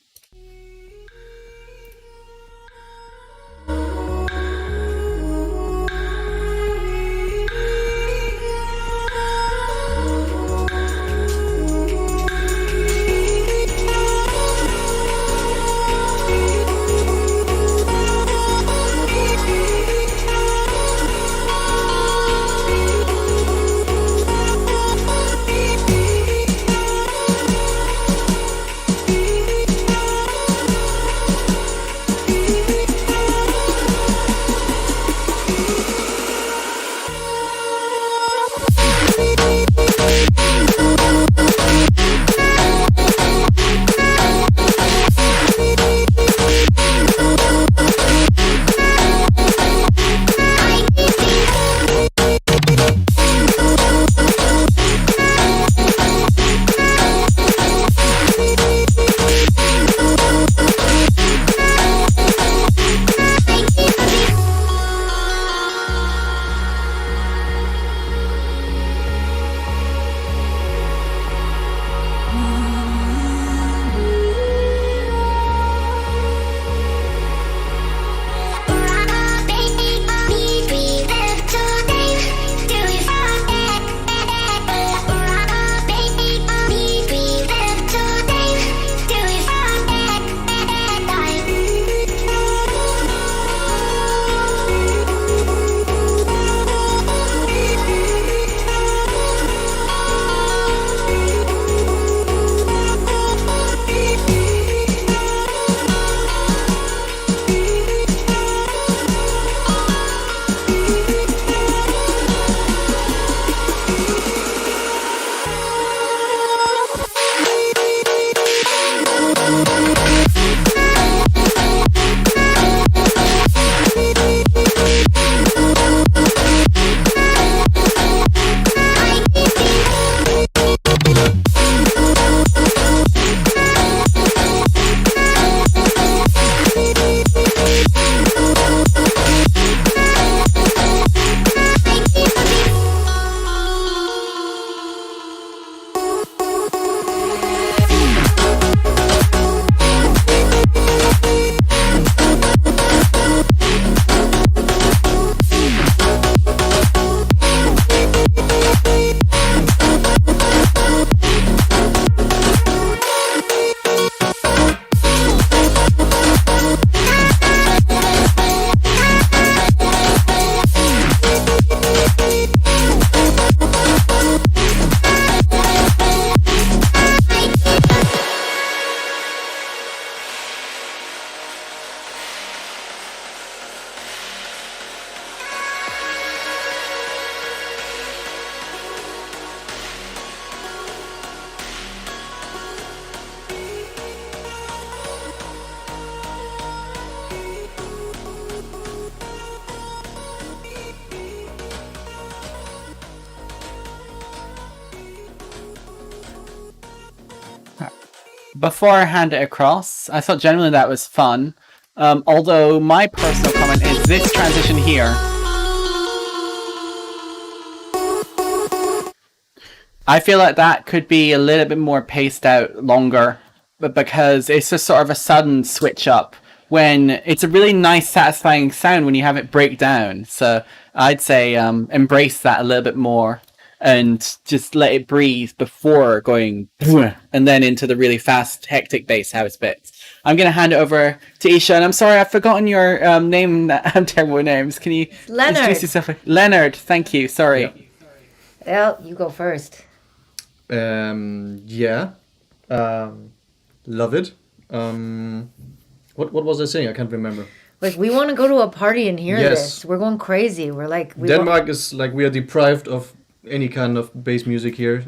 before I hand it across, I thought generally that was fun. Although my personal comment is this transition here. I feel like that could be a little bit more paced out longer, but because it's just sort of a sudden switch up when it's a really nice, satisfying sound when you have it break down. So I'd say embrace that a little bit more and just let it breathe before going and then into the really fast, hectic bass house bits. I'm going to hand it over to ill-esha, and I'm sorry, I've forgotten your name. I'm terrible with names. Can you introduce yourself? Leonard, thank you. Sorry. Yeah. Well, you go first. Love it. What was I saying? I can't remember. Like, we want to go to a party and hear Yes. this. We're going crazy. We're like... Denmark is like, we are deprived of any kind of bass music here.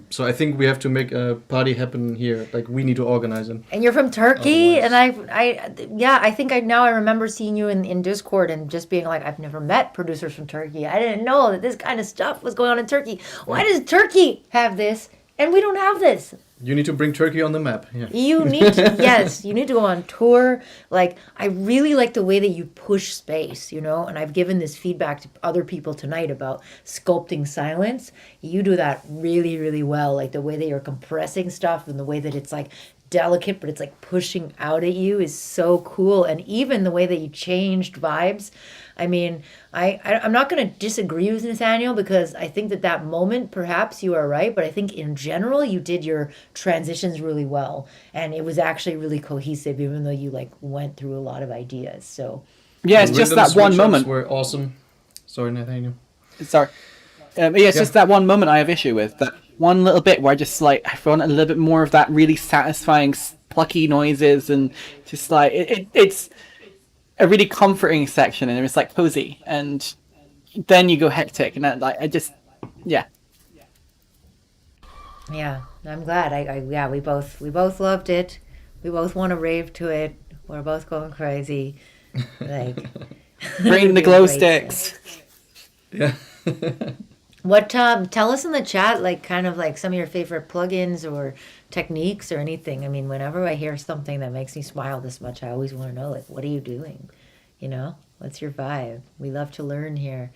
So I think we have to make a party happen here. Like, we need to organize it. And you're from Turkey, Otherwise- and I think I remember seeing you in Discord and just being like, I've never met producers from Turkey. I didn't know that this kind of stuff was going on in Turkey. Why does Turkey have this and we don't have this? You need to bring Turkey on the map. Yeah. You need to, yes, you need to go on tour. Like, I really like the way that you push space, you know, and I've given this feedback to other people tonight about sculpting silence. You do that really, really well. Like, the way that you're compressing stuff and the way that it's like delicate, but it's like pushing out at you is so cool. And even the way that you changed vibes. I mean, I'm not going to disagree with Nathaniel, because I think that moment, perhaps you are right, but I think in general you did your transitions really well, and it was actually really cohesive, even though you like went through a lot of ideas. So Yeah, it's The just rhythm that one switch-ups moment. were awesome. Sorry, Nathaniel. Sorry. It's just that one moment I have issue with. That one little bit where I just like, I found a little bit more of that really satisfying, plucky noises, and just like, it's a really comforting section, and it's like cozy, and then you go hectic, and yeah. yeah, I'm glad. We both loved it. We both want to rave to it. We're both going crazy. Like, Bring the It'd be a glow great sticks. Yeah. What tell us in the chat, like, kind of like some of your favorite plugins or techniques or anything. I mean, whenever I hear something that makes me smile this much, I always want to know, like, what are you doing? You know, what's your vibe? We love to learn here.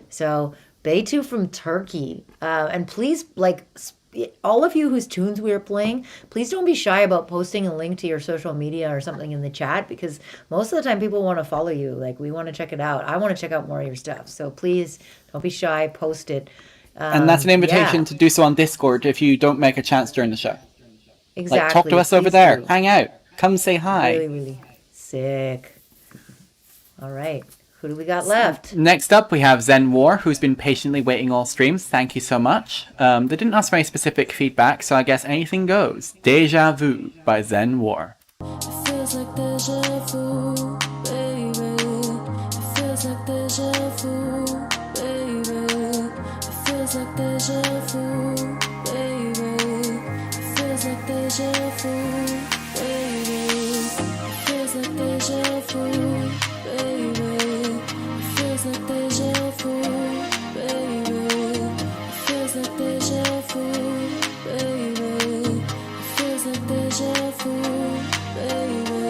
So Beytu from Turkey, and please, like, all of you whose tunes we are playing, please don't be shy about posting a link to your social media or something in the chat, because most of the time people want to follow you. Like, we want to check it out. I want to check out more of your stuff. So please don't be shy. Post it. And that's an invitation yeah. to do so on Discord if you don't make a chance during the show. Exactly. Like, talk to us over Please there. do. Hang out. Come say hi. Really, really sick. All right. Who do we got left? Next up, we have Zen War, who's been patiently waiting all streams. Thank you so much. They didn't ask for any specific feedback, so I guess anything goes. Deja Vu by Zen War. It feels like deja vu, baby. It feels like deja vu, baby. It feels like deja vu, baby. It feels like deja vu, baby. It feels like deja vu, baby. It feels like deja vu, baby. It feels like deja vu, baby. It feels like deja vu, baby.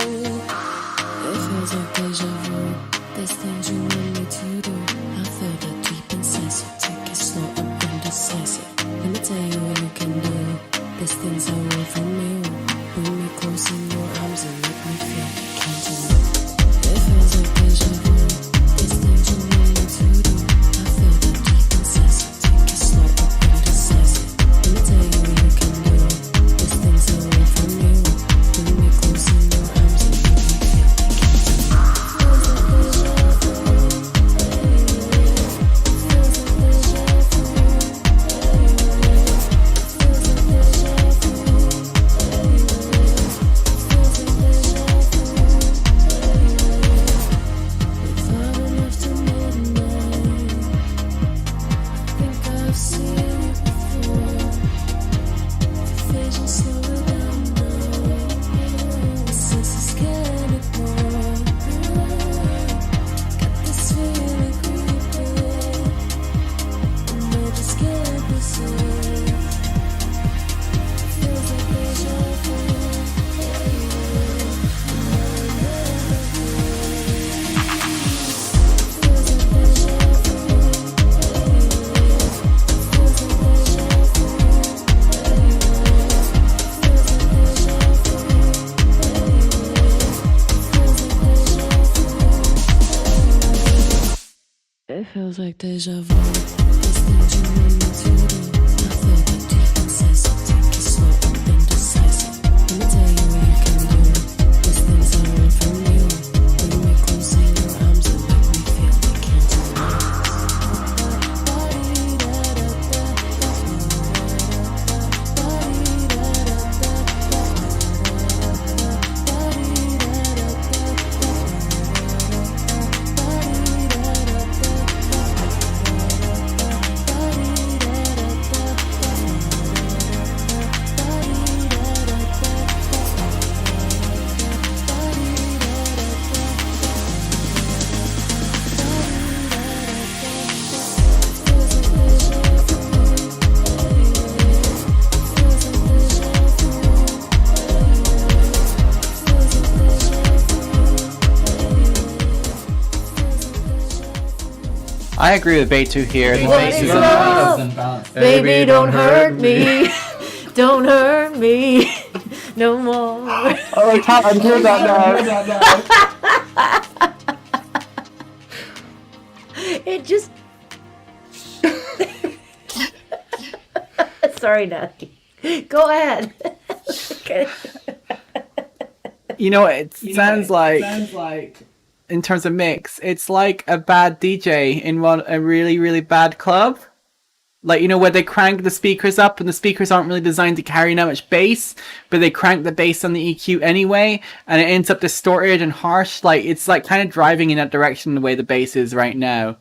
It feels like deja vu. There's things you want me to do. I feel that deep inside, so take it slow, I'm indecisive. Let me tell you what you can do. There's things I want from you. Bring me close in your arms and let me feel. Can't you know? It feels like deja vu. There's things you want me to do. I feel that deep inside, so take it slow, I'm indecisive. Let me tell you what you can do. There's things I want from you. Bring me close in your arms and let me feel. Can't you know? Feels like deja vu, baby. It feels like deja vu. These things you need me to do. I feel the deep incisive. Take it slow and indecisive. Let me tell you what you can do. These things I learned from you. Bring me close in your arms and make me feel we can't I agree with Beitu here. The What bass is is love? unbalanced. Baby, don't hurt me. Don't hurt me no more. Oh, I can't undo that now. It just. Sorry, Natty. Go ahead. Okay. You know, it sounds like, in terms of mix, it's like a bad DJ in a really, really bad club. Like, you know, where they crank the speakers up and the speakers aren't really designed to carry that much bass, but they crank the bass on the EQ anyway, and it ends up distorted and harsh. Like, it's like kind of driving in that direction the way the bass is right now.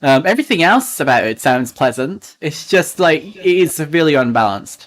Everything else about it sounds pleasant. It's just like, it is severely unbalanced.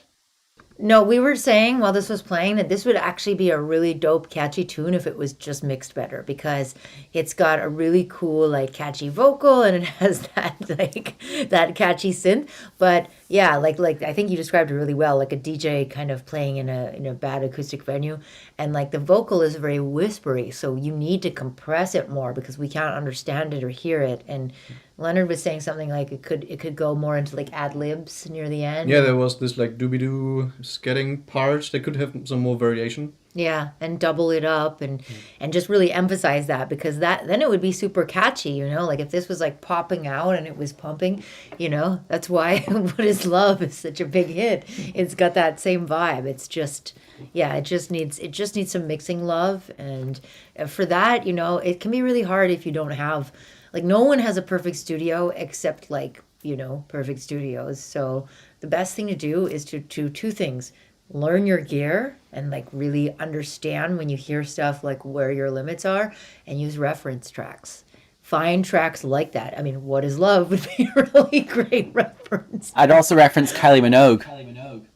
No, we were saying while this was playing that this would actually be a really dope, catchy tune if it was just mixed better, because it's got a really cool, like, catchy vocal and it has that, like, that catchy synth. But yeah, like I think you described it really well, like a DJ kind of playing in a bad acoustic venue, and like the vocal is very whispery, so you need to compress it more because we can't understand it or hear it. And Leonard was saying something like it could go more into like ad libs near the end. Yeah, there was this like doobie-doo scatting part. They could have some more variation. Yeah, and double it up and just really emphasize that, because that then it would be super catchy, you know? Like if this was like popping out and it was pumping, you know? That's why What Is Love is such a big hit. It's got that same vibe. It's just it just needs some mixing love, and for that, you know, it can be really hard if you don't have, like, no one has a perfect studio except, like, you know, perfect studios. So the best thing to do is to two things: learn your gear and like really understand when you hear stuff like where your limits are, and use reference tracks. Find tracks like that. I mean, What Is Love would be a really great reference. I'd also reference Kylie Minogue.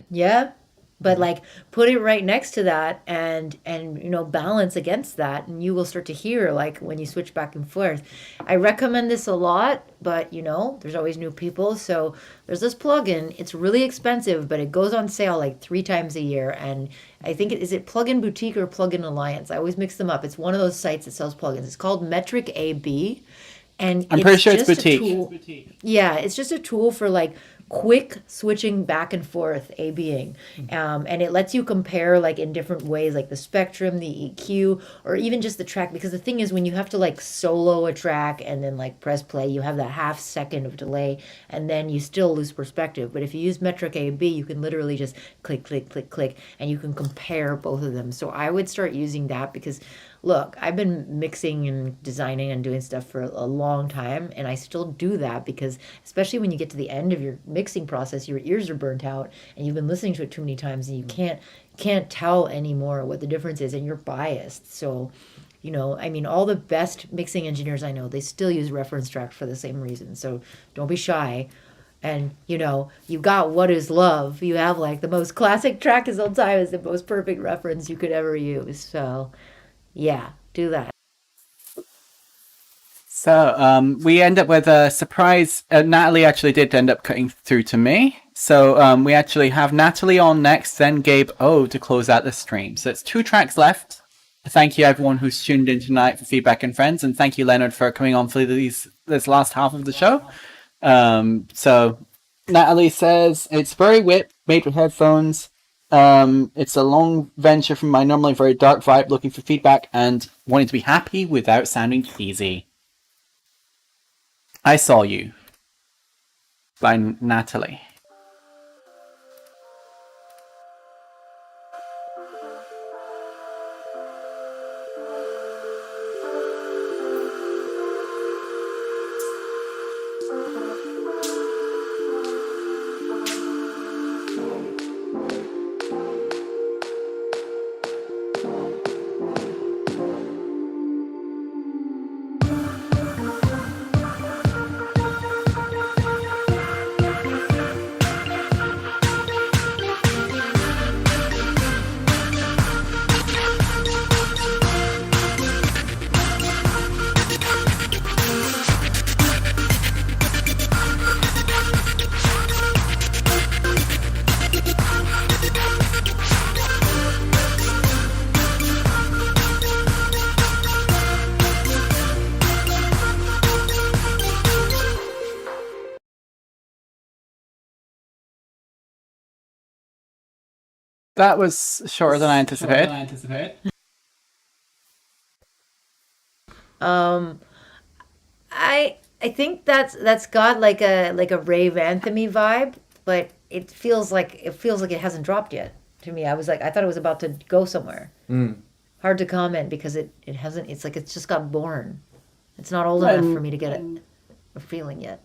Yeah, but like put it right next to that, and you know, balance against that, and you will start to hear like when you switch back and forth. I recommend this a lot, but you know, there's always new people. So there's this plugin. It's really expensive, but it goes on sale like 3 times a year, and I think is it Plugin Boutique or Plugin Alliance? I always mix them up. It's one of those sites that sells plugins. It's called Metric AB, and I'm pretty sure it's just a boutique. tool. Yeah, it's just a tool for like quick switching back and forth ABing, and it lets you compare like in different ways, like the spectrum, the EQ, or even just the track. Because the thing is, when you have to like solo a track and then like press play, you have that half second of delay, and then you still lose perspective. But if you use Metric AB, you can literally just click click click click, and you can compare both of them. So I would start using that, because look, I've been mixing and designing and doing stuff for a long time, and I still do that, because especially when you get to the end of your mixing process, your ears are burnt out and you've been listening to it too many times, and you can't tell anymore what the difference is, and you're biased. So, you know, I mean, all the best mixing engineers I know, they still use reference tracks for the same reason. So don't be shy. And, you know, you got What Is Love. You have like the most classic track of all time is the most perfect reference you could ever use. So yeah, do that. So we end up with a surprise. Natalie actually did end up cutting through to me. So we actually have Natalie on next, then Gabe O to close out the stream. So it's 2 tracks left. Thank you everyone who's tuned in tonight for Feedback and Friends, and thank you Leonard for coming on for this last half of the show. So Natalie says, it's very whip, made with headphones. It's a long venture from my normally very dark vibe, looking for feedback and wanting to be happy without sounding cheesy. I Saw You by Natalie. That was shorter than I anticipated. I think that's got like a rave anthem-y vibe, but it feels like it hasn't dropped yet to me. I thought it was about to go somewhere. Hard to comment because it hasn't. It's like it's just got born. It's not old enough for me to get a feeling yet.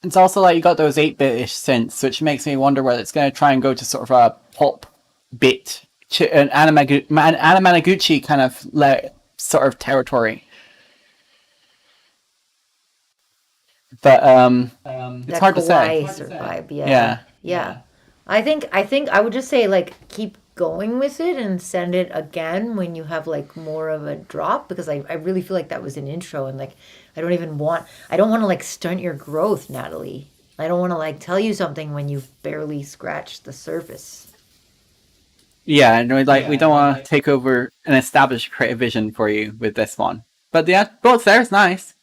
It's also like you got those 8-bit-ish synths, which makes me wonder whether it's going to try and go to sort of a pop bit, an Anamanaguchi kind of sort of territory. But it's hard to say. Sort of vibe, yeah. I think I would just say like keep going with it and send it again when you have like more of a drop, because I really feel like that was an intro, and like I don't want to like stunt your growth, Natalie. I don't want to like tell you something when you've barely scratched the surface. Yeah, and we don't want to take over an established creative vision for you with this one. But yeah, both there is nice.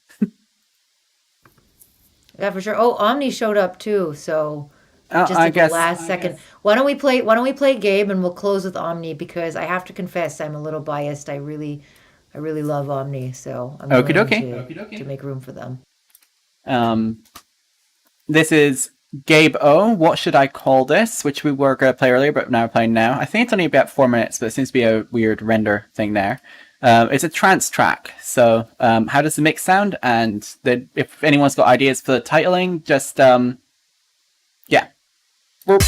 Yeah, for sure. Oh, Omni showed up too, so just I at guess, the last second. Why don't we play Gabe, and we'll close with Omni, because I have to confess I'm a little biased. I really love Omni, so I'm willing to make room for them. This is Gabe O. What should I call this? Which we were going to play earlier, but now we're playing now. I think it's only about 4 minutes, but it seems to be a weird render thing there. It's a trance track. So how does the mix sound? And if anyone's got ideas for the titling, just yeah. Well,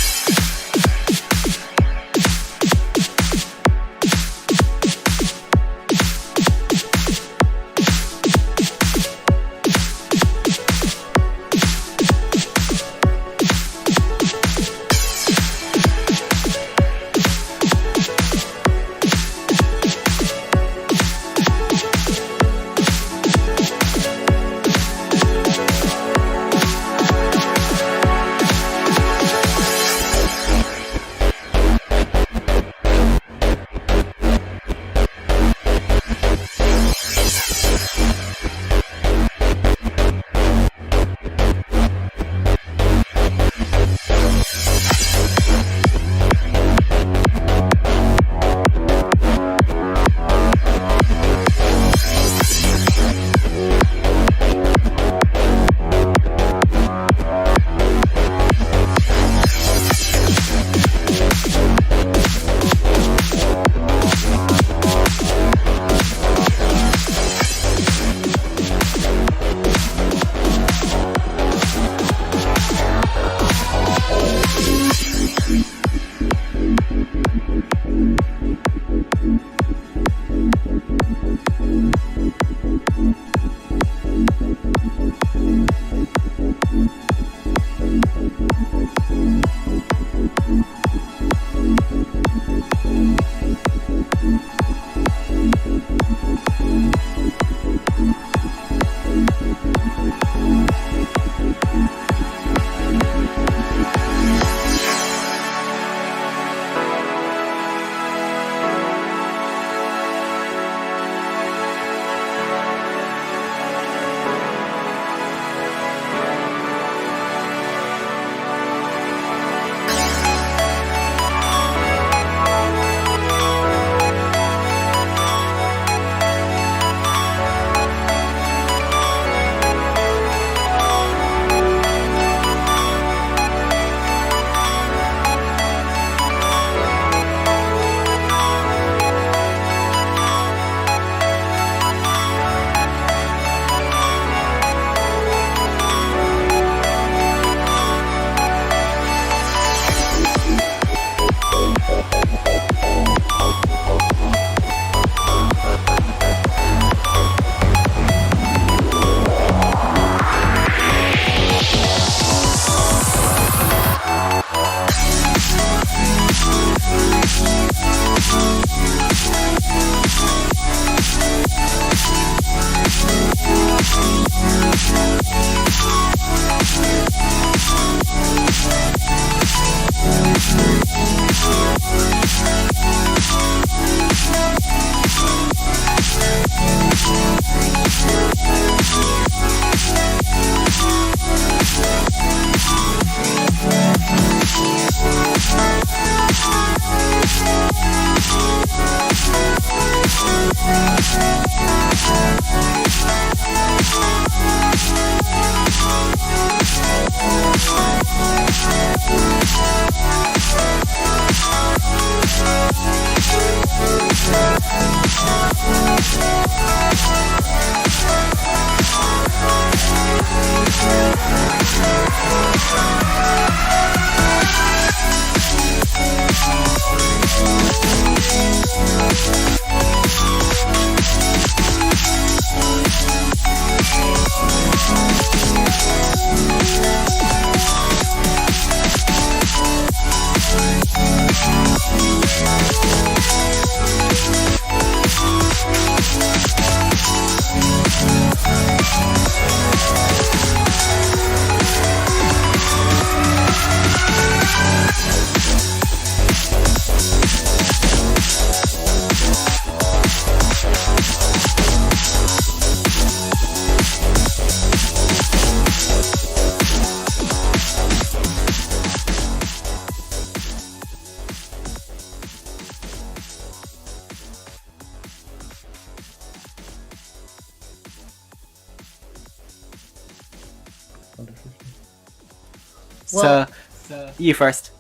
Well- So, you first.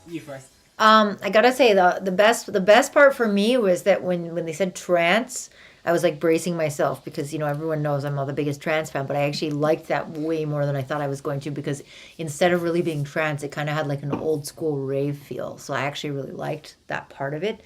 I gotta say the best part for me was that when they said trance, I was like bracing myself because everyone knows I'm not the biggest trance fan, but I actually liked that way more than I thought I was going to because instead of really being trance, it kind of had like an old school rave feel. So I actually really liked that part of it.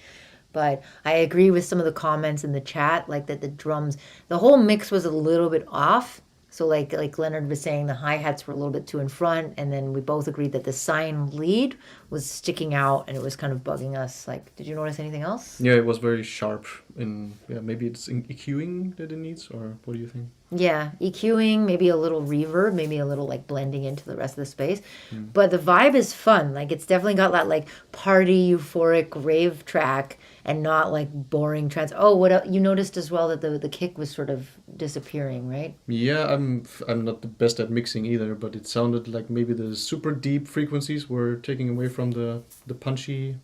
But I agree with some of the comments in the chat, like that the drums, the whole mix was a little bit off. So like Leonard was saying, the hi-hats were a little bit too in front, and then we both agreed that the sign lead was sticking out and it was kind of bugging us. Like, did you notice anything else? Yeah, it was very sharp. Maybe it's in EQing that it needs, or what do you think? Yeah, EQing, maybe a little reverb, maybe a little like blending into the rest of the space. But the vibe is fun. Like it's definitely got that like party euphoric rave track and not like boring trance. Oh, what else? You noticed as well that the kick was sort of disappearing, right? Yeah, I'm not the best at mixing either, but it sounded like maybe the super deep frequencies were taking away from the punchy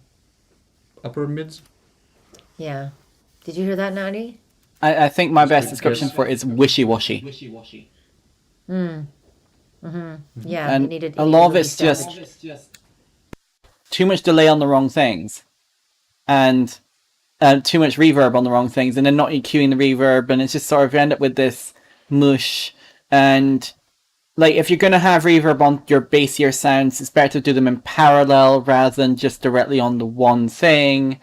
upper mids. Yeah. Did you hear that, Natty? I think my best good description guess. for it is wishy-washy. Yeah, And it needed a lot of really it's just savage. too much delay on the wrong things. And too much reverb on the wrong things, and then not EQing the reverb, and it's just sort of you end up with this mush. And like if you're gonna have reverb on your bassier sounds, it's better to do them in parallel rather than just directly on the one thing.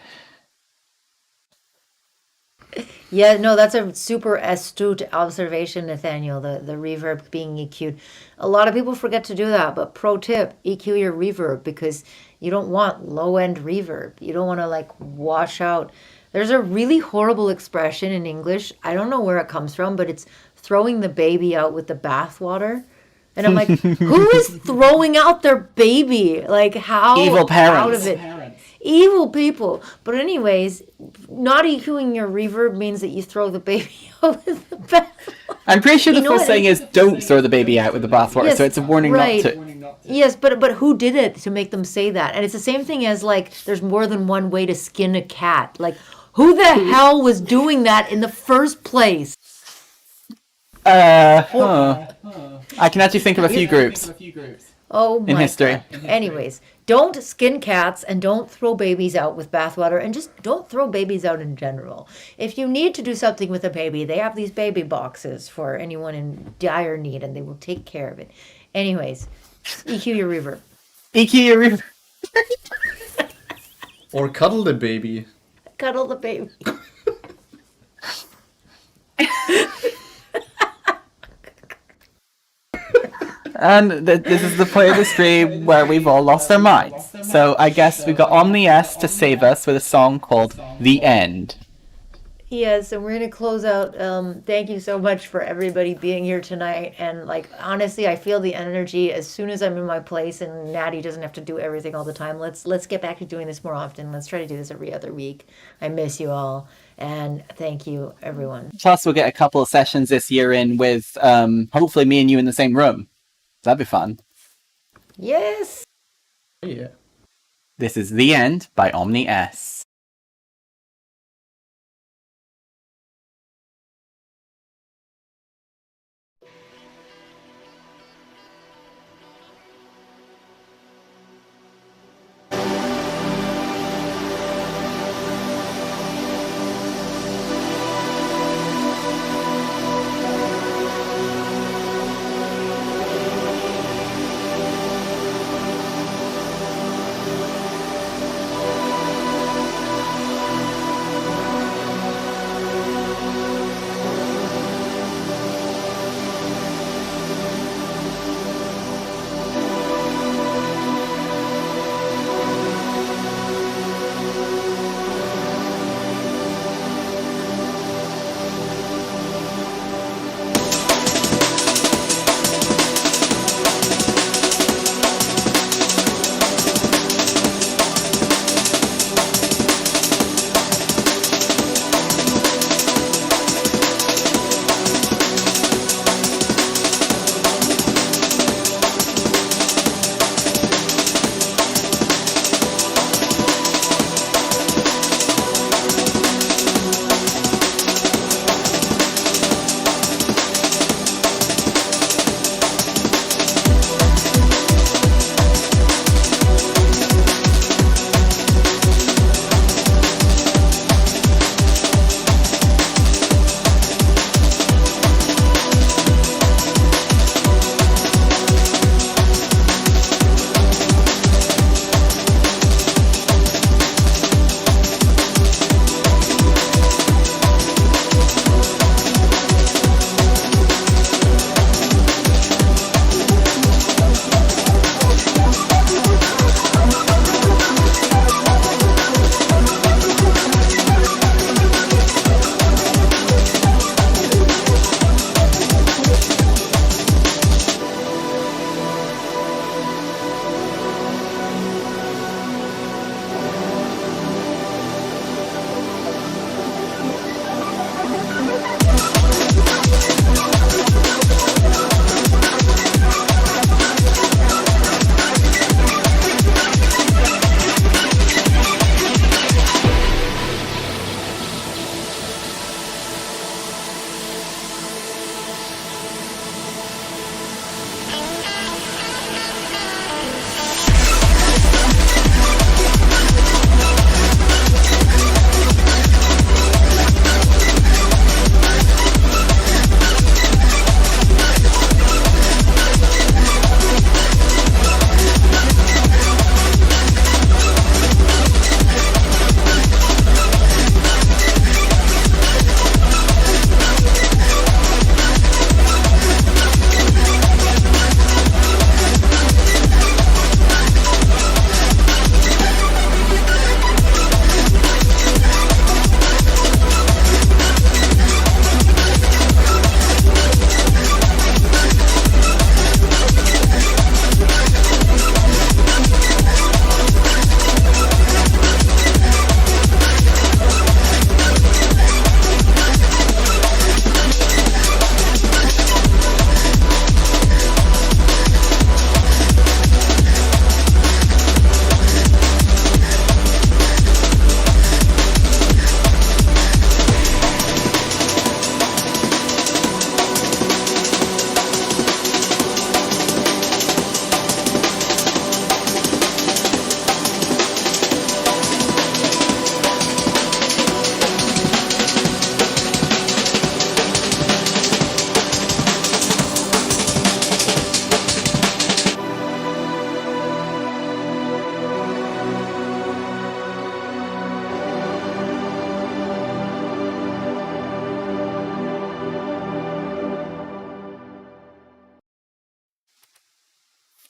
Yeah, no, that's a super astute observation, Nathaniel, the reverb being EQ'd. A lot of people forget to do that, but pro tip, EQ your reverb because you don't want low-end reverb. You don't want to like wash out. There's a really horrible expression in English. I don't know where it comes from, but it's throwing the baby out with the bathwater. And I'm like, who is throwing out their baby? Like how Evil parents. out of it? Evil people. But anyways, not EQing your reverb means that you throw the baby out with the bath. I'm pretty sure the know first what? saying is don't throw the baby out with the bathwater, Yes, so it's a warning right. not to. Yes, but who did it to make them say that? And it's the same thing as like there's more than one way to skin a cat. Like who the hell was doing that in the first place? I can actually think of a few groups. Oh my In history. God. Anyways, don't skin cats and don't throw babies out with bathwater and just don't throw babies out in general. If you need to do something with a baby, they have these baby boxes for anyone in dire need and they will take care of it. Anyways, EQ your reverb. EQ your reverb. Or cuddle the baby. Cuddle the baby. And this is the point of the stream where we've all lost our minds. So I guess we got Omni-S to save us with a song called The End. Yes, and we're going to close out. Thank you so much for everybody being here tonight. And like, honestly, I feel the energy as soon as I'm in my place and Natty doesn't have to do everything all the time. Let's get back to doing this more often. Let's try to do this every other week. I miss you all. And thank you, everyone. Plus, we'll get a couple of sessions this year in with hopefully me and you in the same room. That'd be fun. Yes. Yeah. This is The End by Omni-S.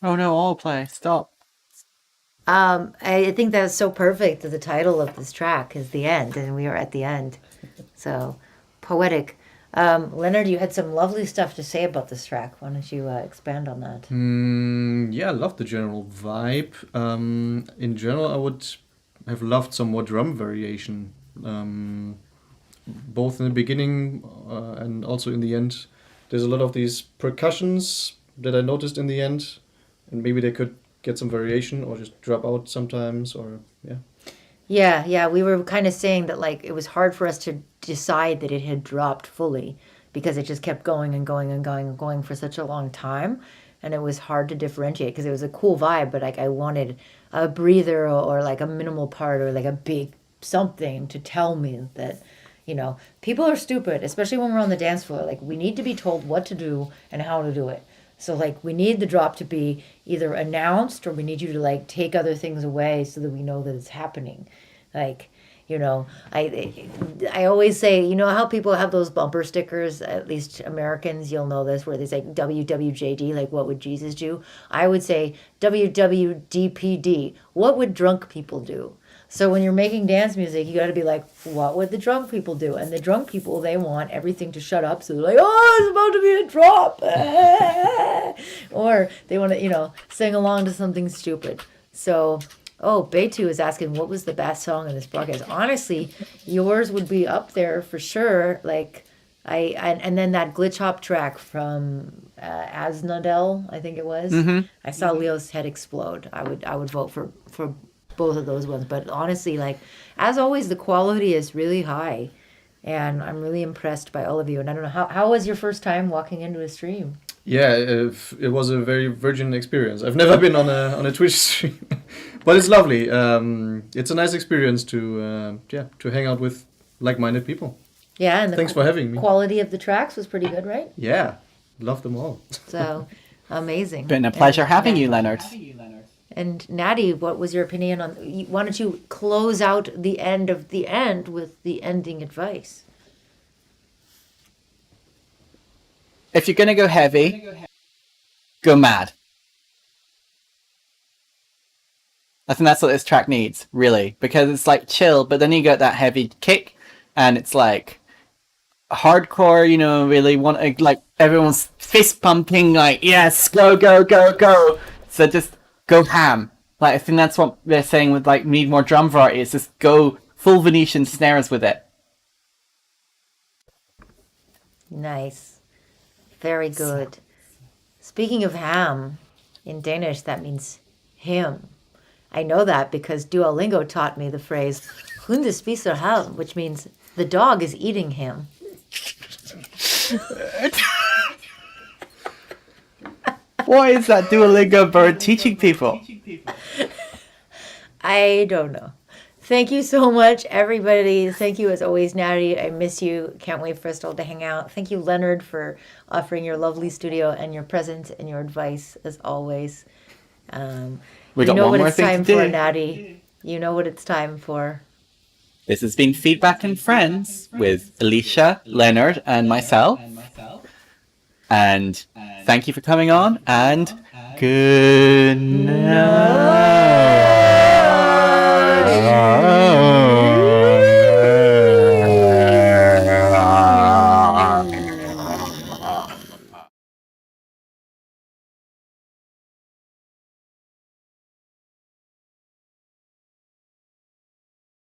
Oh no, all play. Stop. I think that's so perfect that the title of this track is The End, and we are at the end. So poetic. Leonard, you had some lovely stuff to say about this track. Why don't you expand on that? Yeah, I love the general vibe. In general, I would have loved some more drum variation, both in the beginning and also in the end. There's a lot of these percussions that I noticed in the end, and maybe they could get some variation or just drop out sometimes, or yeah. Yeah, we were kind of saying that like it was hard for us to decide that it had dropped fully because it just kept going and going and going and going for such a long time, and it was hard to differentiate because it was a cool vibe, but like I wanted a breather or like a minimal part or like a big something to tell me that people are stupid, especially when we're on the dance floor. Like we need to be told what to do and how to do it. So like we need the drop to be either announced or we need you to like take other things away so that we know that it's happening. Like, I always say, how people have those bumper stickers, at least Americans, you'll know this, where they say WWJD, like what would Jesus do? I would say WWDPD, what would drunk people do? So when you're making dance music, you got to be like, what would the drunk people do? And the drunk people, they want everything to shut up. So they're like, oh, it's about to be a drop. Or they want to, sing along to something stupid. So, Beitu is asking, what was the best song in this broadcast? Honestly, yours would be up there for sure. Like, and then that glitch hop track from Aznadel, I think it was. I saw Leo's head explode. I would vote for both of those ones, but honestly, like as always, the quality is really high, and I'm really impressed by all of you. And I don't know how was your first time walking into a stream? Yeah, it was a very virgin experience. I've never been on a Twitch stream, but it's lovely. It's a nice experience to hang out with like-minded people. Yeah, and thanks for having me. Quality of the tracks was pretty good, right? Yeah, love them all. So amazing. Been a pleasure having you, Leonard. And Natty, what was your opinion on? Why don't you close out the end of the end with the ending advice? If you're gonna go heavy, go mad. I think that's what this track needs, really, because it's like chill, but then you get that heavy kick, and it's like hardcore. Really want to like everyone's fist pumping, like yes, go go go go. So just go ham. Like I think that's what they're saying with like need more drum variety. Is just go full Venetian snares with it. Nice, very good. Speaking of ham, in Danish that means him. I know that because Duolingo taught me the phrase "Hunde spiser ham," which means the dog is eating him. Why is that Duolingo bird teaching people? I don't know. Thank you so much, everybody. Thank you as always, Natty. I miss you. Can't wait for us all to hang out. Thank you, Leonard, for offering your lovely studio and your presence and your advice as always. We got one more thing to do. You know what it's time for, Natty. You know what it's time for. This has been Feedback and Friends with ill-esha, Leonard, and myself. And thank you for coming on, and good night.